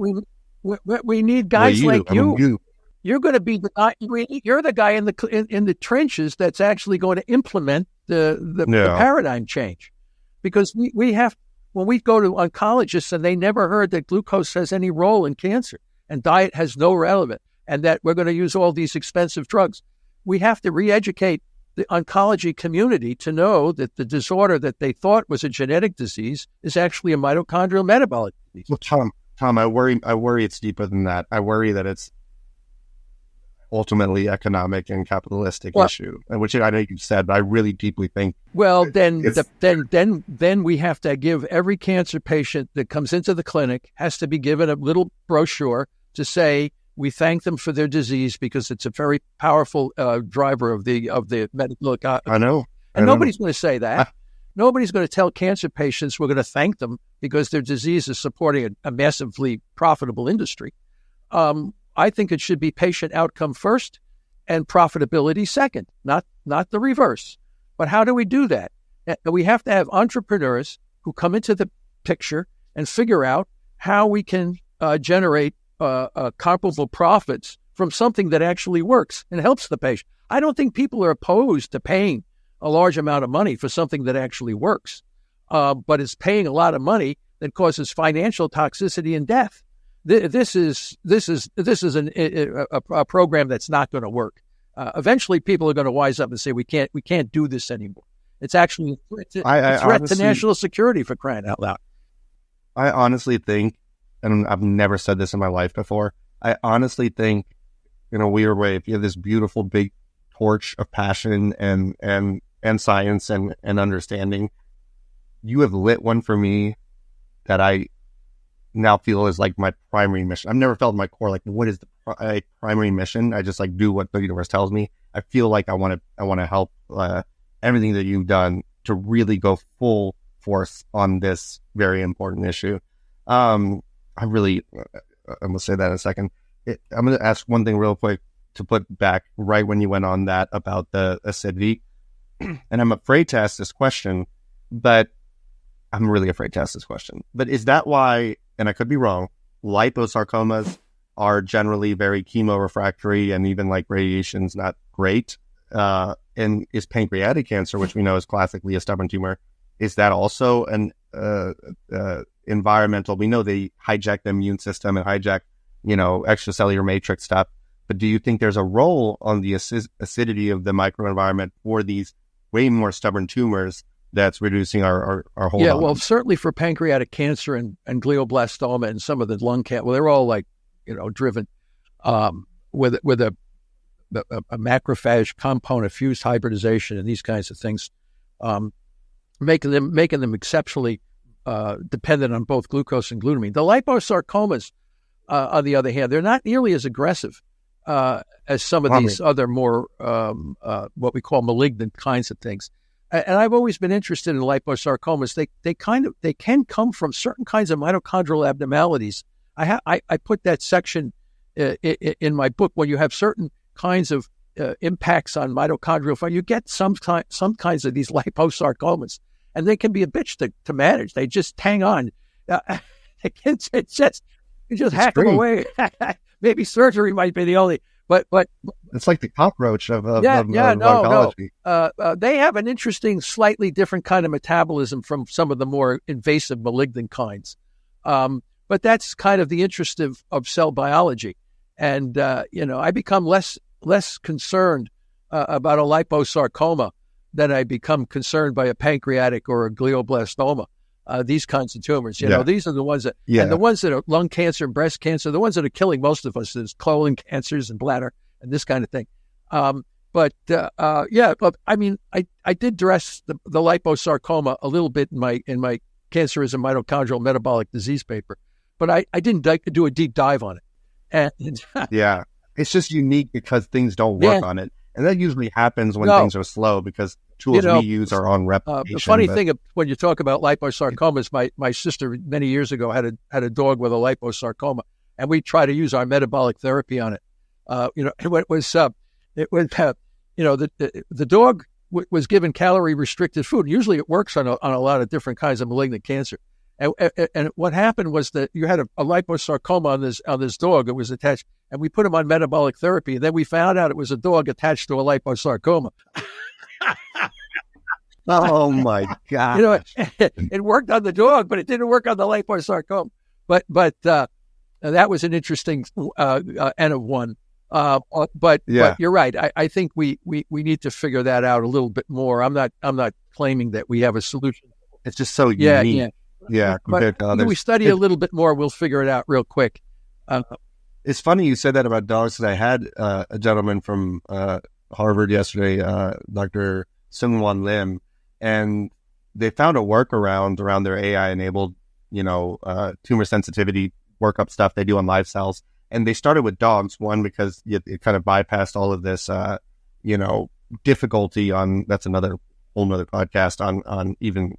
need guys like you. You're going to be the guy. You're the guy in the trenches that's actually going to implement the paradigm change, because we have, when we go to oncologists and they never heard that glucose has any role in cancer and diet has no relevance, and that we're going to use all these expensive drugs. We have to re-educate the oncology community to know that the disorder that they thought was a genetic disease is actually a mitochondrial metabolic disease. Well, Tom, I worry it's deeper than that. I worry that it's ultimately economic and capitalistic issue, which I know you said, but I really deeply think. Well, then we have to give every cancer patient that comes into the clinic has to be given a little brochure to say we thank them for their disease because it's a very powerful driver of the medical economy. I know. And nobody's going to say that. Nobody's going to tell cancer patients we're going to thank them because their disease is supporting a massively profitable industry. I think it should be patient outcome first and profitability second, not the reverse. But how do we do that? We have to have entrepreneurs who come into the picture and figure out how we can generate comparable profits from something that actually works and helps the patient. I don't think people are opposed to paying a large amount of money for something that actually works, but it's paying a lot of money that causes financial toxicity and death. This is a program that's not going to work. Eventually, people are going to wise up and say we can't do this anymore. It's actually a threat to national security, for crying out loud. I honestly think, and I've never said this in my life before, I honestly think, in a weird way, if you have this beautiful big torch of passion and science and understanding, you have lit one for me that I now feel is like my primary mission. I've never felt in my core like, what is the primary mission? I just like do what the universe tells me. I feel like I want to help everything that you've done to really go full force on this very important issue. I'm going to say that in a second. I'm going to ask one thing real quick to put back right when you went on that about the acidity. And I'm afraid to ask this question, but I'm really afraid to ask this question. But is that why, and I could be wrong, liposarcomas are generally very chemo refractory and even like radiation's not great? And is pancreatic cancer, which we know is classically a stubborn tumor, is that also an environmental? We know they hijack the immune system and hijack, extracellular matrix stuff. But do you think there's a role on the acidity of the microenvironment for these way more stubborn tumors that's reducing our hold on? Yeah, well, certainly for pancreatic cancer and glioblastoma and some of the lung cancer, well, they're all like, driven with a macrophage component fused hybridization and these kinds of things, making them exceptionally dependent on both glucose and glutamine. The liposarcomas, on the other hand, they're not nearly as aggressive as some of these other more what we call malignant kinds of things. And I've always been interested in liposarcomas. They can come from certain kinds of mitochondrial abnormalities. I put that section in my book. When you have certain kinds of impacts on mitochondrial function, you get some kinds of these liposarcomas, and they can be a bitch to manage. They just hang on. It's just hack them away. Maybe surgery might be the only, but it's like the cockroach of oncology. They have an interesting, slightly different kind of metabolism from some of the more invasive malignant kinds. But that's kind of the interest of cell biology. And, I become less concerned about a liposarcoma than I become concerned by a pancreatic or a glioblastoma. These kinds of tumors, these are the ones that, and the ones that are lung cancer and breast cancer, the ones that are killing most of us is colon cancers and bladder and this kind of thing. But I mean, I did address the liposarcoma a little bit in my Cancer is a Mitochondrial Metabolic Disease paper, but I didn't do a deep dive on it. And yeah, it's just unique because things don't work on it. And that usually happens when things are slow because tools we use are on replication. The funny thing when you talk about liposarcomas, my sister many years ago had a dog with a liposarcoma, and we tried to use our metabolic therapy on it. The dog was given calorie restricted food. Usually it works on a lot of different kinds of malignant cancer. And what happened was that you had a liposarcoma on this dog that was attached, and we put him on metabolic therapy. And then we found out it was a dog attached to a liposarcoma. Oh my God! It worked on the dog, but it didn't work on the liposarcoma. But that was an interesting N of one. But you're right. I think we need to figure that out a little bit more. I'm not claiming that we have a solution. It's just so unique. Yeah, compared to others. If we study a little bit more, we'll figure it out real quick. It's funny you said that about dogs, because I had a gentleman from Harvard yesterday, Dr. Seung-Won Lim, and they found a workaround around their AI-enabled, tumor sensitivity workup stuff they do on live cells. And they started with dogs, one, because it kind of bypassed all of this, difficulty on, that's whole nother podcast on even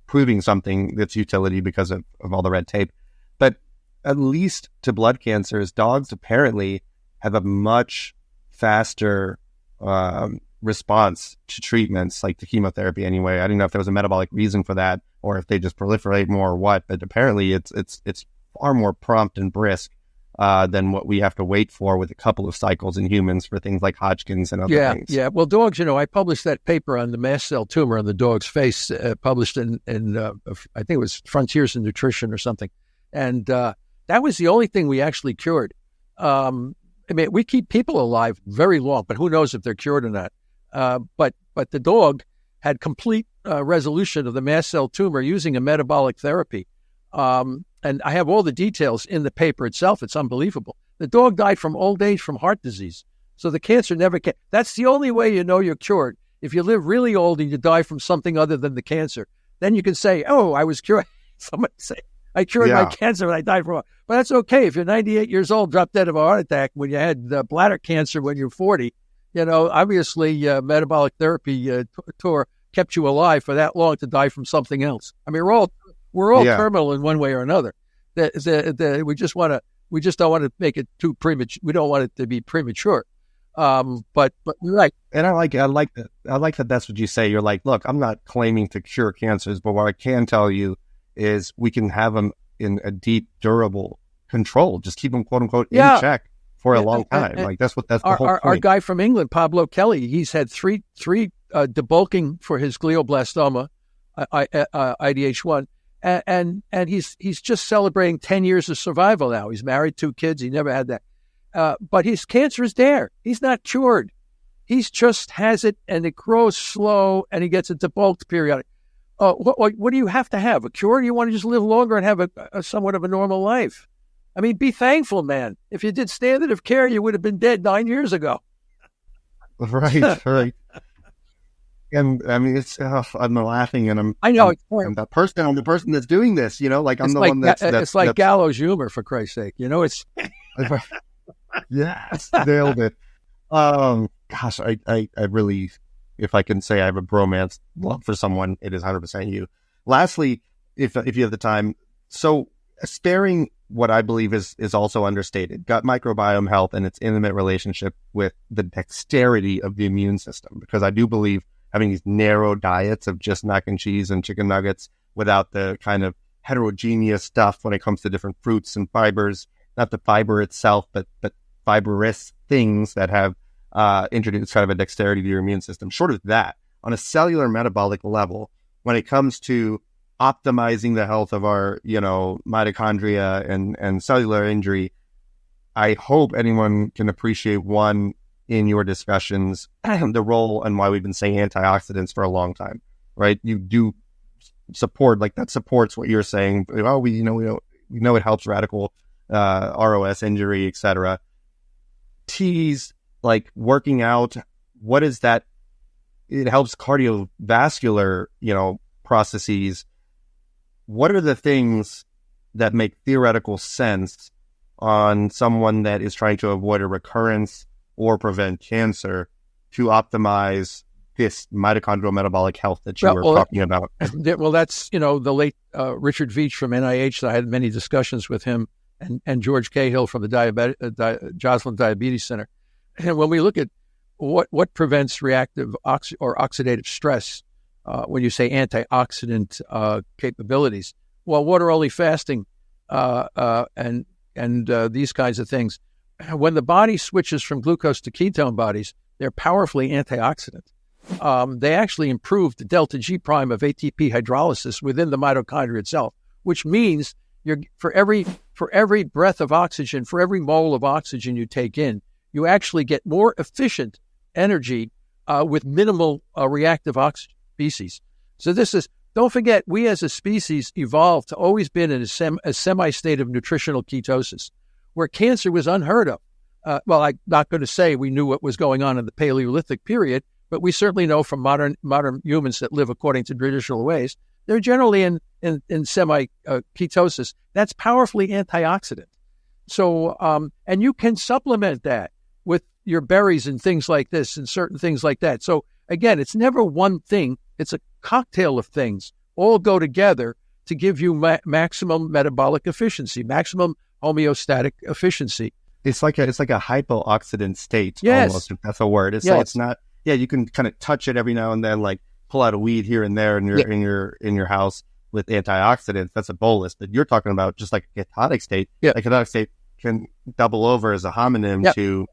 proving something that's utility because of all the red tape. But at least to blood cancers, dogs apparently have a much faster response to treatments, like to chemotherapy anyway. I don't know if there was a metabolic reason for that or if they just proliferate more or what, but apparently it's far more prompt and brisk than what we have to wait for with a couple of cycles in humans for things like Hodgkin's and other things. Yeah. Well, dogs, I published that paper on the mast cell tumor on the dog's face, published in I think it was Frontiers in Nutrition or something. And that was the only thing we actually cured. We keep people alive very long, but who knows if they're cured or not. But the dog had complete resolution of the mast cell tumor using a metabolic therapy. And I have all the details in the paper itself. It's unbelievable. The dog died from old age from heart disease. So the cancer never came. That's the only way you know you're cured. If you live really old and you die from something other than the cancer, then you can say, oh, I was cured. Somebody say, I cured my cancer and I died from it. But that's okay. If you're 98 years old, drop dead of a heart attack when you had bladder cancer when you're 40, obviously metabolic therapy tour kept you alive for that long to die from something else. I mean, we're all terminal in one way or another. We just don't want to make it too premature. We don't want it to be premature. But you're right. And I like that. That's what you say. You're like, look, I'm not claiming to cure cancers, but what I can tell you is we can have them in a deep, durable control. Just keep them, quote unquote, in check for a long time. Like that's the whole point. Our guy from England, Pablo Kelly, he's had three debulking for his glioblastoma, IDH1, and he's just celebrating 10 years of survival now. He's married, 2 kids. He never had that. But his cancer is there. He's not cured. He just has it, and it grows slow, and he gets it debulked periodically. What do you have to have? A cure? You want to just live longer and have a somewhat of a normal life? I mean, be thankful, man. If you did standard of care, you would have been dead 9 years ago. Right. And I mean, I'm laughing, and I'm the person that's doing this. I'm the one that's. It's like gallows humor, for Christ's sake. It's. Yes, nailed it. Gosh, I really, if I can say I have a bromance love for someone, it is 100% you. Lastly, if you have the time, so sparing what I believe is also understated, gut microbiome health and its intimate relationship with the dexterity of the immune system, because I do believe having these narrow diets of just mac and cheese and chicken nuggets without the kind of heterogeneous stuff when it comes to different fruits and fibers, not the fiber itself, but fibrous things that have introduced kind of a dexterity to your immune system. Short of that, on a cellular metabolic level, when it comes to optimizing the health of our, mitochondria and cellular injury, I hope anyone can appreciate one in your discussions, the role and why we've been saying antioxidants for a long time, right? You do support, like that supports what you're saying. Oh, we know it helps radical ROS injury, etc. Teas, like working out, what is that? It helps cardiovascular, processes. What are the things that make theoretical sense on someone that is trying to avoid a recurrence or prevent cancer to optimize this mitochondrial metabolic health that you were talking about? Well, that's, the late Richard Veach from NIH. I had many discussions with him and George Cahill from the Joslin Diabetes Center. And when we look at what prevents reactive or oxidative stress, when you say antioxidant capabilities, well, water-only fasting and these kinds of things, when the body switches from glucose to ketone bodies, they're powerfully antioxidant. They actually improve the delta G prime of ATP hydrolysis within the mitochondria itself, which means for every breath of oxygen, for every mole of oxygen you take in, you actually get more efficient energy with minimal reactive oxygen species. So don't forget, we as a species evolved to always been in a semi-state of nutritional ketosis, where cancer was unheard of. Well, I'm not going to say we knew what was going on in the Paleolithic period, but we certainly know from modern humans that live according to traditional ways, they're generally in semi-ketosis. That's powerfully antioxidant. So, and you can supplement that with your berries and things like this and certain things like that. So again, it's never one thing. It's a cocktail of things all go together to give you maximum metabolic efficiency, maximum homeostatic efficiency. It's like a hypoxidant state, yes. Almost, if that's a word. So it's not, you can kind of touch it every now and then, like pull out a weed here and there in your house with antioxidants. That's a bolus. But you're talking about just like a ketonic state. Yeah. A ketonic state can double over as a homonym to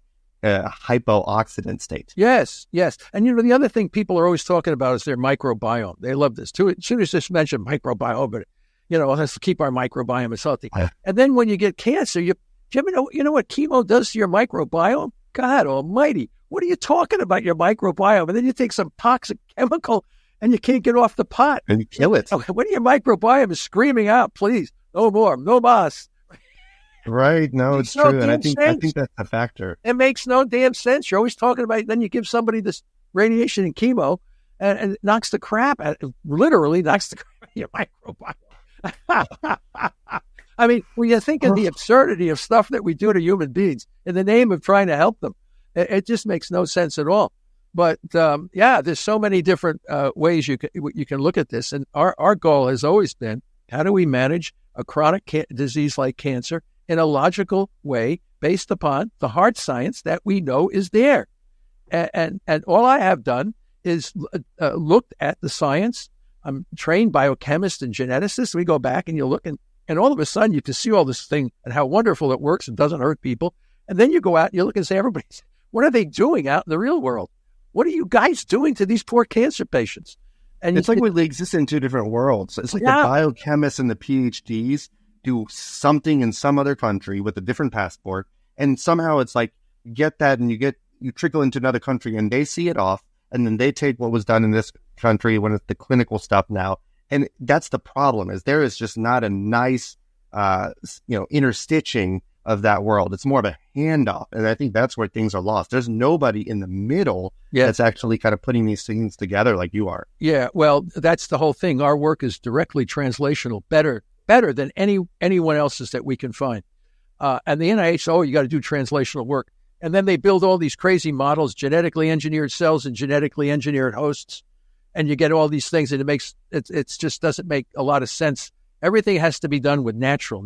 a hypoxidant state. Yes. And the other thing people are always talking about is their microbiome. They love this too. As soon as just mention microbiome, but let's keep our microbiome as healthy. Yeah. And then when you get cancer, do you ever know what chemo does to your microbiome? God almighty. What are you talking about, your microbiome? And then you take some toxic chemical and you can't get off the pot. And you kill it. When your microbiome is screaming out, please, no more, no mas. Right. No, it's true. And I think that's a factor. It makes no damn sense. You're always talking about, then you give somebody this radiation and chemo and it knocks the crap out, literally knocks the crap out of your microbiome. I mean, when you think of the absurdity of stuff that we do to human beings in the name of trying to help them, it just makes no sense at all. But there's so many different ways you can look at this. And our goal has always been, how do we manage a chronic disease like cancer in a logical way based upon the hard science that we know is there? And all I have done is looked at the science. I'm trained biochemist and geneticist. We go back and you look, and all of a sudden you can see all this thing and how wonderful it works and doesn't hurt people. And then you go out and you look and say, everybody's, what are they doing out in the real world? What are you guys doing to these poor cancer patients? And it's like we exist in two different worlds. It's like the biochemists and the PhDs do something in some other country with a different passport, and somehow it's like you get that and you trickle into another country and they see it off, and then they take what was done in this country when it's the clinical stuff now. And that's the problem, is there is just not a nice interstitching of that world. It's more of a handoff, and I think that's where things are lost. There's nobody in the middle that's actually kind of putting these things together like you are. Yeah, well, that's the whole thing. Our work is directly translational, better than anyone else's that we can find. And the NIH, you got to do translational work. And then they build all these crazy models, genetically engineered cells and genetically engineered hosts, and you get all these things, and it just doesn't make a lot of sense. Everything has to be done with natural.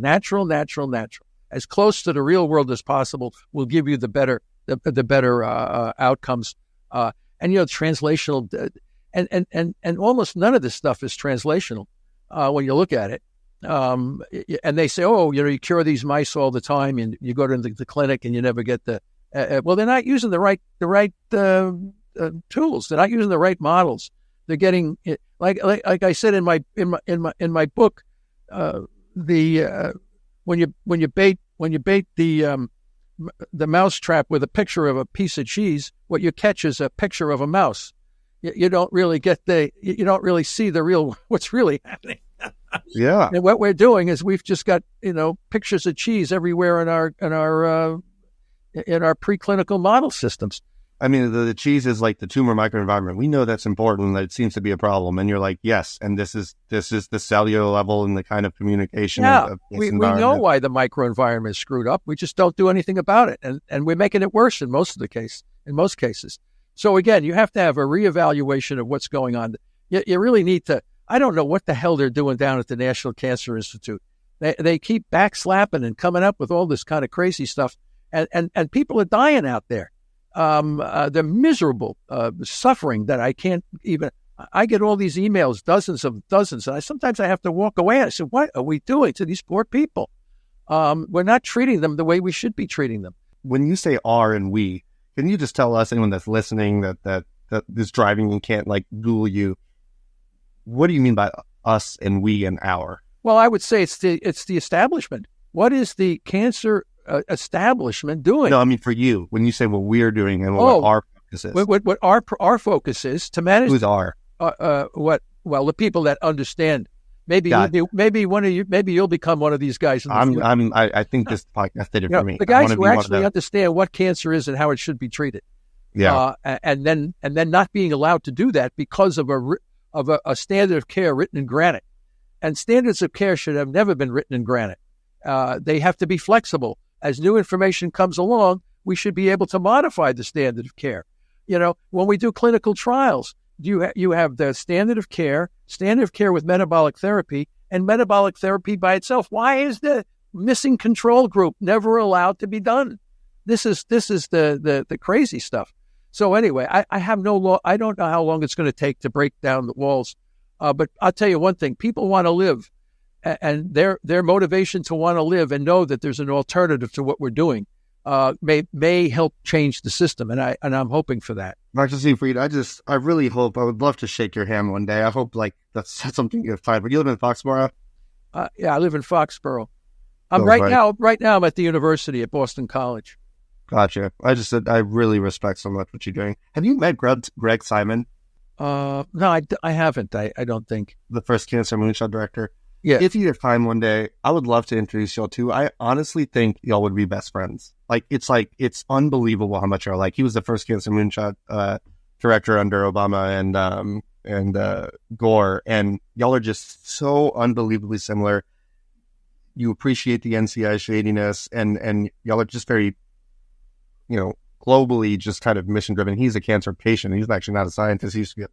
As close to the real world as possible will give you the better outcomes. And translational, and almost none of this stuff is translational when you look at it. And they say, you cure these mice all the time, and you go to the clinic and you never get the. Well, they're not using the right tools. They're not using the right models. They're getting like I said in my book, when you bait the mouse trap with a picture of a piece of cheese, what you catch is a picture of a mouse. You don't really you don't really see what's really happening. Yeah. And what we're doing is we've just got pictures of cheese everywhere in our preclinical model systems. I mean, the cheese is like the tumor microenvironment. We know that's important, that it seems to be a problem. And you're like, yes, and this is the cellular level and the kind of communication. Of this we know why the microenvironment is screwed up. We just don't do anything about it. And we're making it worse in most cases. So again, you have to have a reevaluation of what's going on. You really need to, I don't know what the hell they're doing down at the National Cancer Institute. They keep backslapping and coming up with all this kind of crazy stuff. And people are dying out there. They're miserable, suffering that I can't even. I get all these emails, dozens, and sometimes I have to walk away. I said, "What are we doing to these poor people? We're not treating them the way we should be treating them." When you say "are" and "we," can you just tell us, anyone that's listening that is driving and can't Google you, what do you mean by us and we and our? Well, I would say it's the establishment. What is the cancer establishment doing? No, I mean for you, when you say what we're doing and what our focus is. What our focus is to manage. Who's our? The people that understand. Maybe one of you. Maybe you'll become one of these guys. I think this podcast did it for me. The guys who actually understand what cancer is and how it should be treated. Yeah. And then not being allowed to do that because of a standard of care written in granite. And standards of care should have never been written in granite. They have to be flexible. As new information comes along, we should be able to modify the standard of care. When we do clinical trials, you have the standard of care with metabolic therapy, and metabolic therapy by itself. Why is the missing control group never allowed to be done? This is the crazy stuff. So anyway, I have no law. I don't know how long it's going to take to break down the walls. But I'll tell you one thing: people want to live. And their motivation to want to live and know that there's an alternative to what we're doing may help change the system, and I'm hoping for that. Dr. Seyfried, I really hope, I would love to shake your hand one day. I hope that's something you have time. But you live in Foxborough? Yeah, I live in Foxborough. Right now I'm at the university at Boston College. Gotcha. I really respect so much what you're doing. Have you met Greg Simon? No, I haven't. I don't think. The first cancer moonshot director. Yeah. If you have time one day, I would love to introduce y'all too. I honestly think y'all would be best friends. It's unbelievable how much you're alike. He was the first cancer moonshot director under Obama and Gore, and y'all are just so unbelievably similar. you appreciate the NCI shadiness, and y'all are just very, globally just kind of mission driven. He's a cancer patient. He's actually not a scientist. He used to be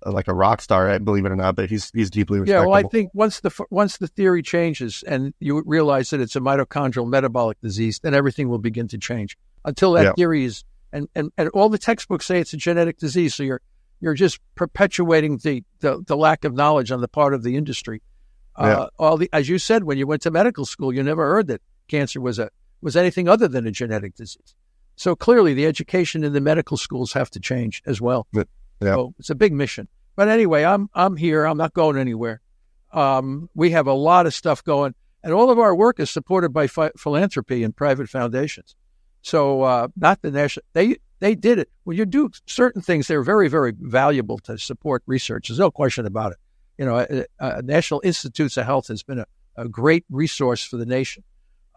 like a rock star, believe it or not, but he's deeply respectable. Yeah, well, I think once the theory changes and you realize that it's a mitochondrial metabolic disease, then everything will begin to change. Until that theory is, and all the textbooks say it's a genetic disease, so you're just perpetuating the lack of knowledge on the part of the industry. As you said, when you went to medical school, you never heard that cancer was anything other than a genetic disease. So clearly, the education in the medical schools have to change as well. So it's a big mission. But anyway, I'm here. I'm not going anywhere. We have a lot of stuff going, and all of our work is supported by philanthropy and private foundations. So not the national. They did it. When you do certain things, they're very, very valuable to support research. There's no question about it. National Institutes of Health has been a great resource for the nation.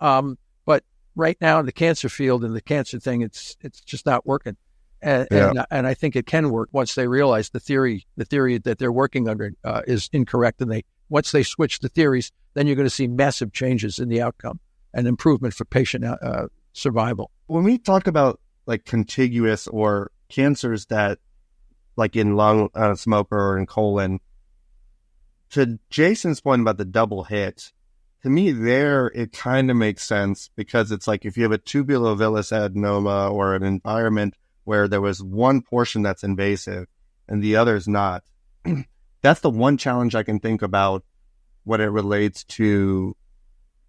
But right now in the cancer field and the cancer thing, it's just not working. And I think it can work once they realize the theory that they're working under is incorrect. And once they switch the theories, then you're going to see massive changes in the outcome and improvement for patient survival. When we talk about like contiguous or cancers that, like in lung, smoker, or in colon, to Jason's point about the double hit, to me there it kind of makes sense, because it's like if you have a tubulovillous adenoma or an environment where there was one portion that's invasive and the other is not, that's the one challenge I can think about when it relates to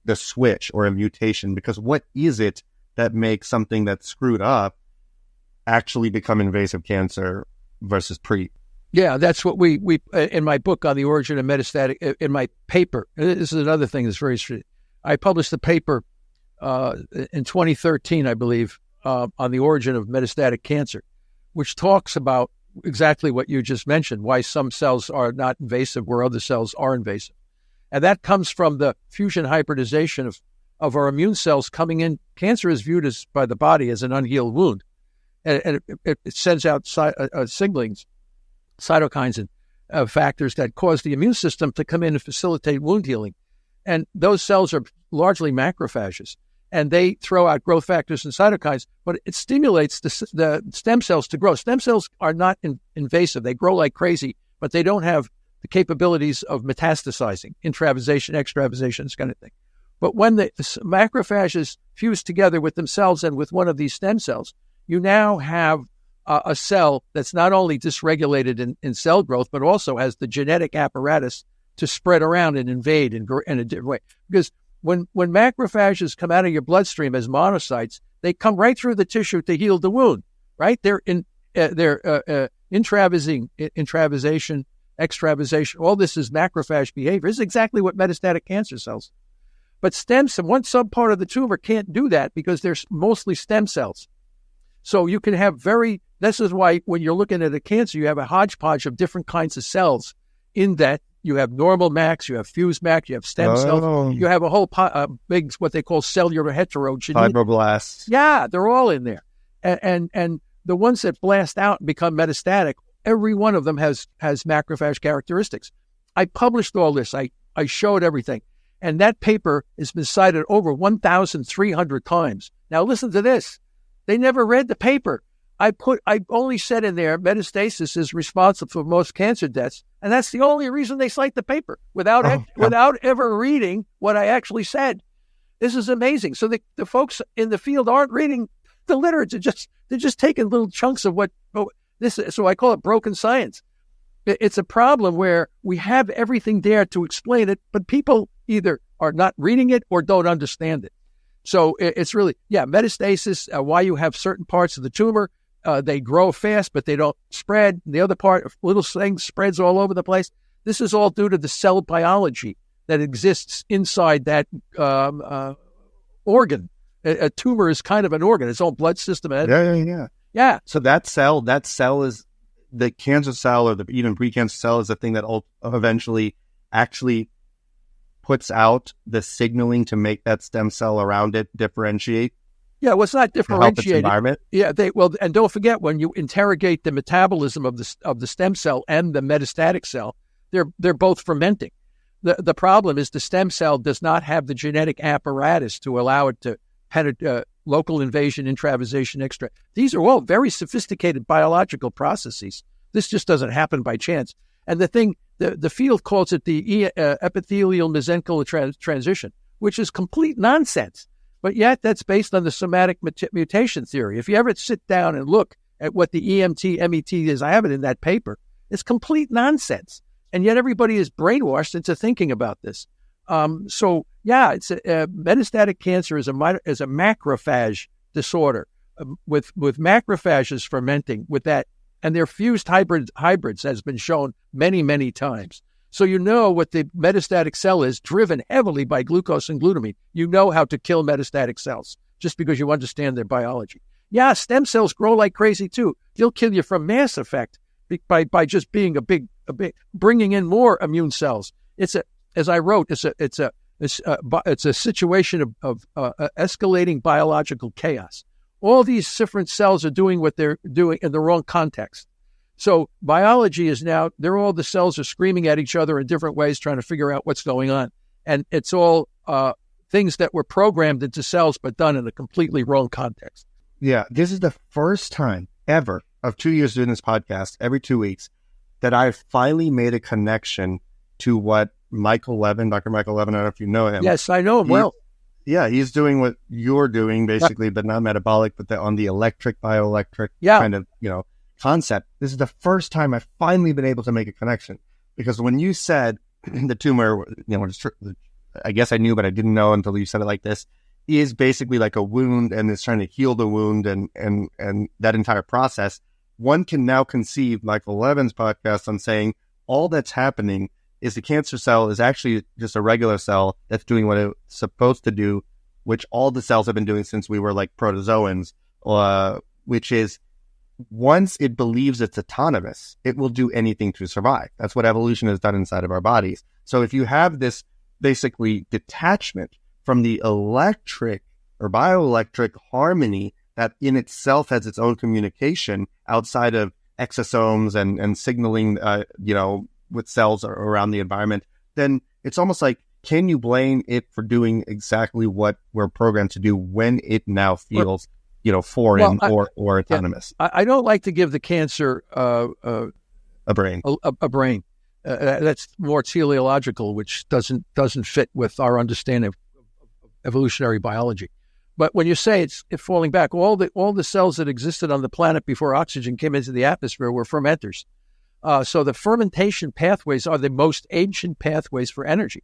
the switch or a mutation, because what is it that makes something that's screwed up actually become invasive cancer versus pre? Yeah, that's what we in my book on the origin of metastatic, in my paper, this is another thing that's very interesting. I published a paper in 2013, I believe, on the origin of metastatic cancer, which talks about exactly what you just mentioned, why some cells are not invasive where other cells are invasive. And that comes from the fusion hybridization of our immune cells coming in. Cancer is viewed by the body as an unhealed wound. And it sends out signalings, cytokines and factors that cause the immune system to come in and facilitate wound healing. And those cells are largely macrophages, and they throw out growth factors and cytokines, but it stimulates the stem cells to grow. Stem cells are not invasive. They grow like crazy, but they don't have the capabilities of metastasizing, intravasation, extravasation, this kind of thing. But when the macrophages fuse together with themselves and with one of these stem cells, you now have a cell that's not only dysregulated in cell growth, but also has the genetic apparatus to spread around and invade in a different way. Because when macrophages come out of your bloodstream as monocytes, they come right through the tissue to heal the wound, right? They're intravasation, extravasation. All this is macrophage behavior. This is exactly what metastatic cancer cells. But stem cell, one subpart of the tumor can't do that because they're mostly stem cells. So you can have this is why when you're looking at a cancer, you have a hodgepodge of different kinds of cells. In that, you have normal macs, you have fused mac, you have stem cells, you have a whole big, what they call cellular heterogeneity. Fibroblasts. Yeah, they're all in there. And the ones that blast out and become metastatic, every one of them has macrophage characteristics. I published all this. I showed everything. And that paper has been cited over 1,300 times. Now listen to this. They never read the paper. I only said in there metastasis is responsible for most cancer deaths, and that's the only reason they cite the paper without ever reading what I actually said. This is amazing. So the folks in the field aren't reading the literature. They're just taking little chunks of what this is. So I call it broken science. It's a problem where we have everything there to explain it, but people either are not reading it or don't understand it. So it's really, metastasis, why you have certain parts of the tumor, they grow fast, but they don't spread. The other part, little thing spreads all over the place. This is all due to the cell biology that exists inside that organ. A tumor is kind of an organ, its own blood system. Yeah. So that cell is the cancer cell, or the even precancer cell, is the thing that eventually actually puts out the signaling to make that stem cell around it differentiate. Yeah, well, it's not differentiated. Environment. Yeah, and don't forget, when you interrogate the metabolism of the stem cell and the metastatic cell, they're both fermenting. The problem is the stem cell does not have the genetic apparatus to allow it to penetrate local invasion, intravasation, extra. These are all very sophisticated biological processes. This just doesn't happen by chance. And the field calls it the epithelial mesenchymal transition, which is complete nonsense. But yet that's based on the somatic mutation theory. If you ever sit down and look at what the EMT, MET is, I have it in that paper, it's complete nonsense. And yet everybody is brainwashed into thinking about this. It's metastatic cancer is a macrophage disorder with macrophages fermenting with that, and they're fused hybrids has been shown many, many times. So you know what the metastatic cell is, driven heavily by glucose and glutamine. You know how to kill metastatic cells just because you understand their biology. Yeah, stem cells grow like crazy too. They'll kill you from mass effect by just being a big bringing in more immune cells. It's a situation of escalating biological chaos. All these different cells are doing what they're doing in the wrong context. So biology is now, the cells are screaming at each other in different ways, trying to figure out what's going on. And it's all things that were programmed into cells, but done in a completely wrong context. Yeah, this is the first time ever of 2 years doing this podcast every 2 weeks that I finally made a connection to what Michael Levin, Dr. Michael Levin, I don't know if you know him. Yes, I know him well. Yeah, he's doing what you're doing basically, but not metabolic, but on the electric, bioelectric kind of, concept. This is the first time I've finally been able to make a connection, because when you said the tumor, I guess I knew, but I didn't know until you said it like this, is basically like a wound and is trying to heal the wound and that entire process. One can now conceive Michael Levin's podcast on saying all that's happening is the cancer cell is actually just a regular cell that's doing what it's supposed to do, which all the cells have been doing since we were like protozoans, which is once it believes it's autonomous, it will do anything to survive. That's what evolution has done inside of our bodies. So if you have this basically detachment from the electric or bioelectric harmony that in itself has its own communication outside of exosomes and signaling, with cells around the environment, then it's almost like, can you blame it for doing exactly what we're programmed to do when it now feels, foreign or autonomous? Yeah, I don't like to give the cancer a brain. A brain. That's more teleological, which doesn't fit with our understanding of evolutionary biology. But when you say it's falling back, all the cells that existed on the planet before oxygen came into the atmosphere were fermenters. So the fermentation pathways are the most ancient pathways for energy.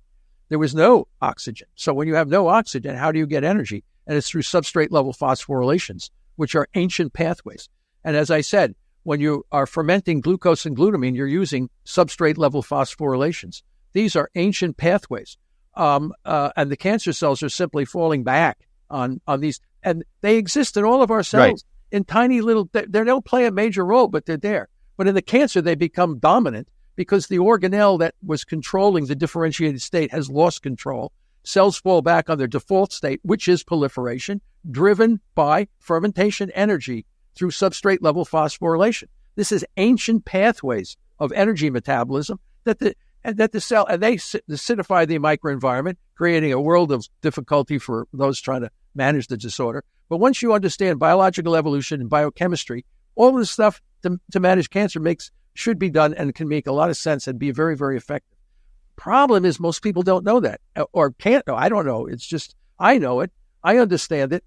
There was no oxygen. So when you have no oxygen, how do you get energy? And it's through substrate level phosphorylations, which are ancient pathways. And as I said, when you are fermenting glucose and glutamine, you're using substrate level phosphorylations. These are ancient pathways. And the cancer cells are simply falling back on these. And they exist in all of our cells in tiny little, they don't play a major role, but they're there. But in the cancer, they become dominant because the organelle that was controlling the differentiated state has lost control. Cells fall back on their default state, which is proliferation, driven by fermentation energy through substrate level phosphorylation. This is ancient pathways of energy metabolism that the cell, and they acidify the microenvironment, creating a world of difficulty for those trying to manage the disorder. But once you understand biological evolution and biochemistry, all this stuff to manage cancer should be done and can make a lot of sense and be very, very effective. Problem is most people don't know that or can't know. I don't know. It's just, I know it. I understand it.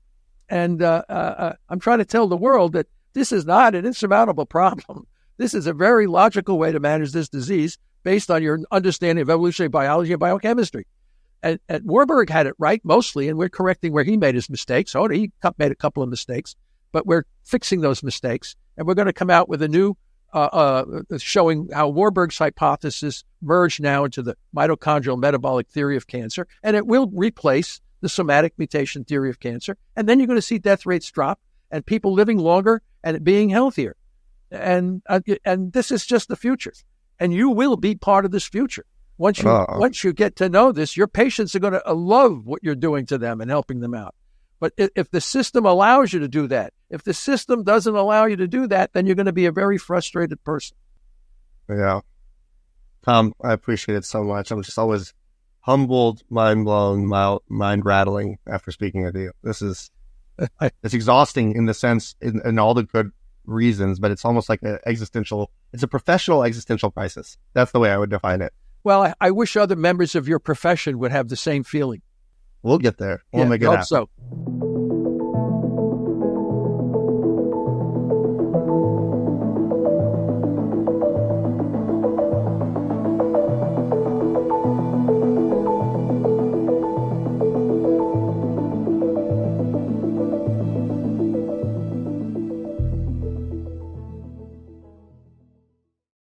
And I'm trying to tell the world that this is not an insurmountable problem. This is a very logical way to manage this disease based on your understanding of evolutionary biology and biochemistry. And Warburg had it right mostly, and we're correcting where he made his mistakes. Oh, he made a couple of mistakes, but we're fixing those mistakes. And we're going to come out with a new showing how Warburg's hypothesis merged now into the mitochondrial metabolic theory of cancer, and it will replace the somatic mutation theory of cancer. And then you're going to see death rates drop and people living longer and being healthier. And this is just the future. And you will be part of this future. Once you get to know this, your patients are going to love what you're doing to them and helping them out. But if the system allows you to do that, if the system doesn't allow you to do that, then you're going to be a very frustrated person. Yeah. Tom, I appreciate it so much. I'm just always humbled, mind blown, mind rattling after speaking with you. This is, it's exhausting in the sense, in all the good reasons, but it's almost like it's a professional existential crisis. That's the way I would define it. Well, I wish other members of your profession would have the same feeling. We'll get there. We'll make it hope happen. so.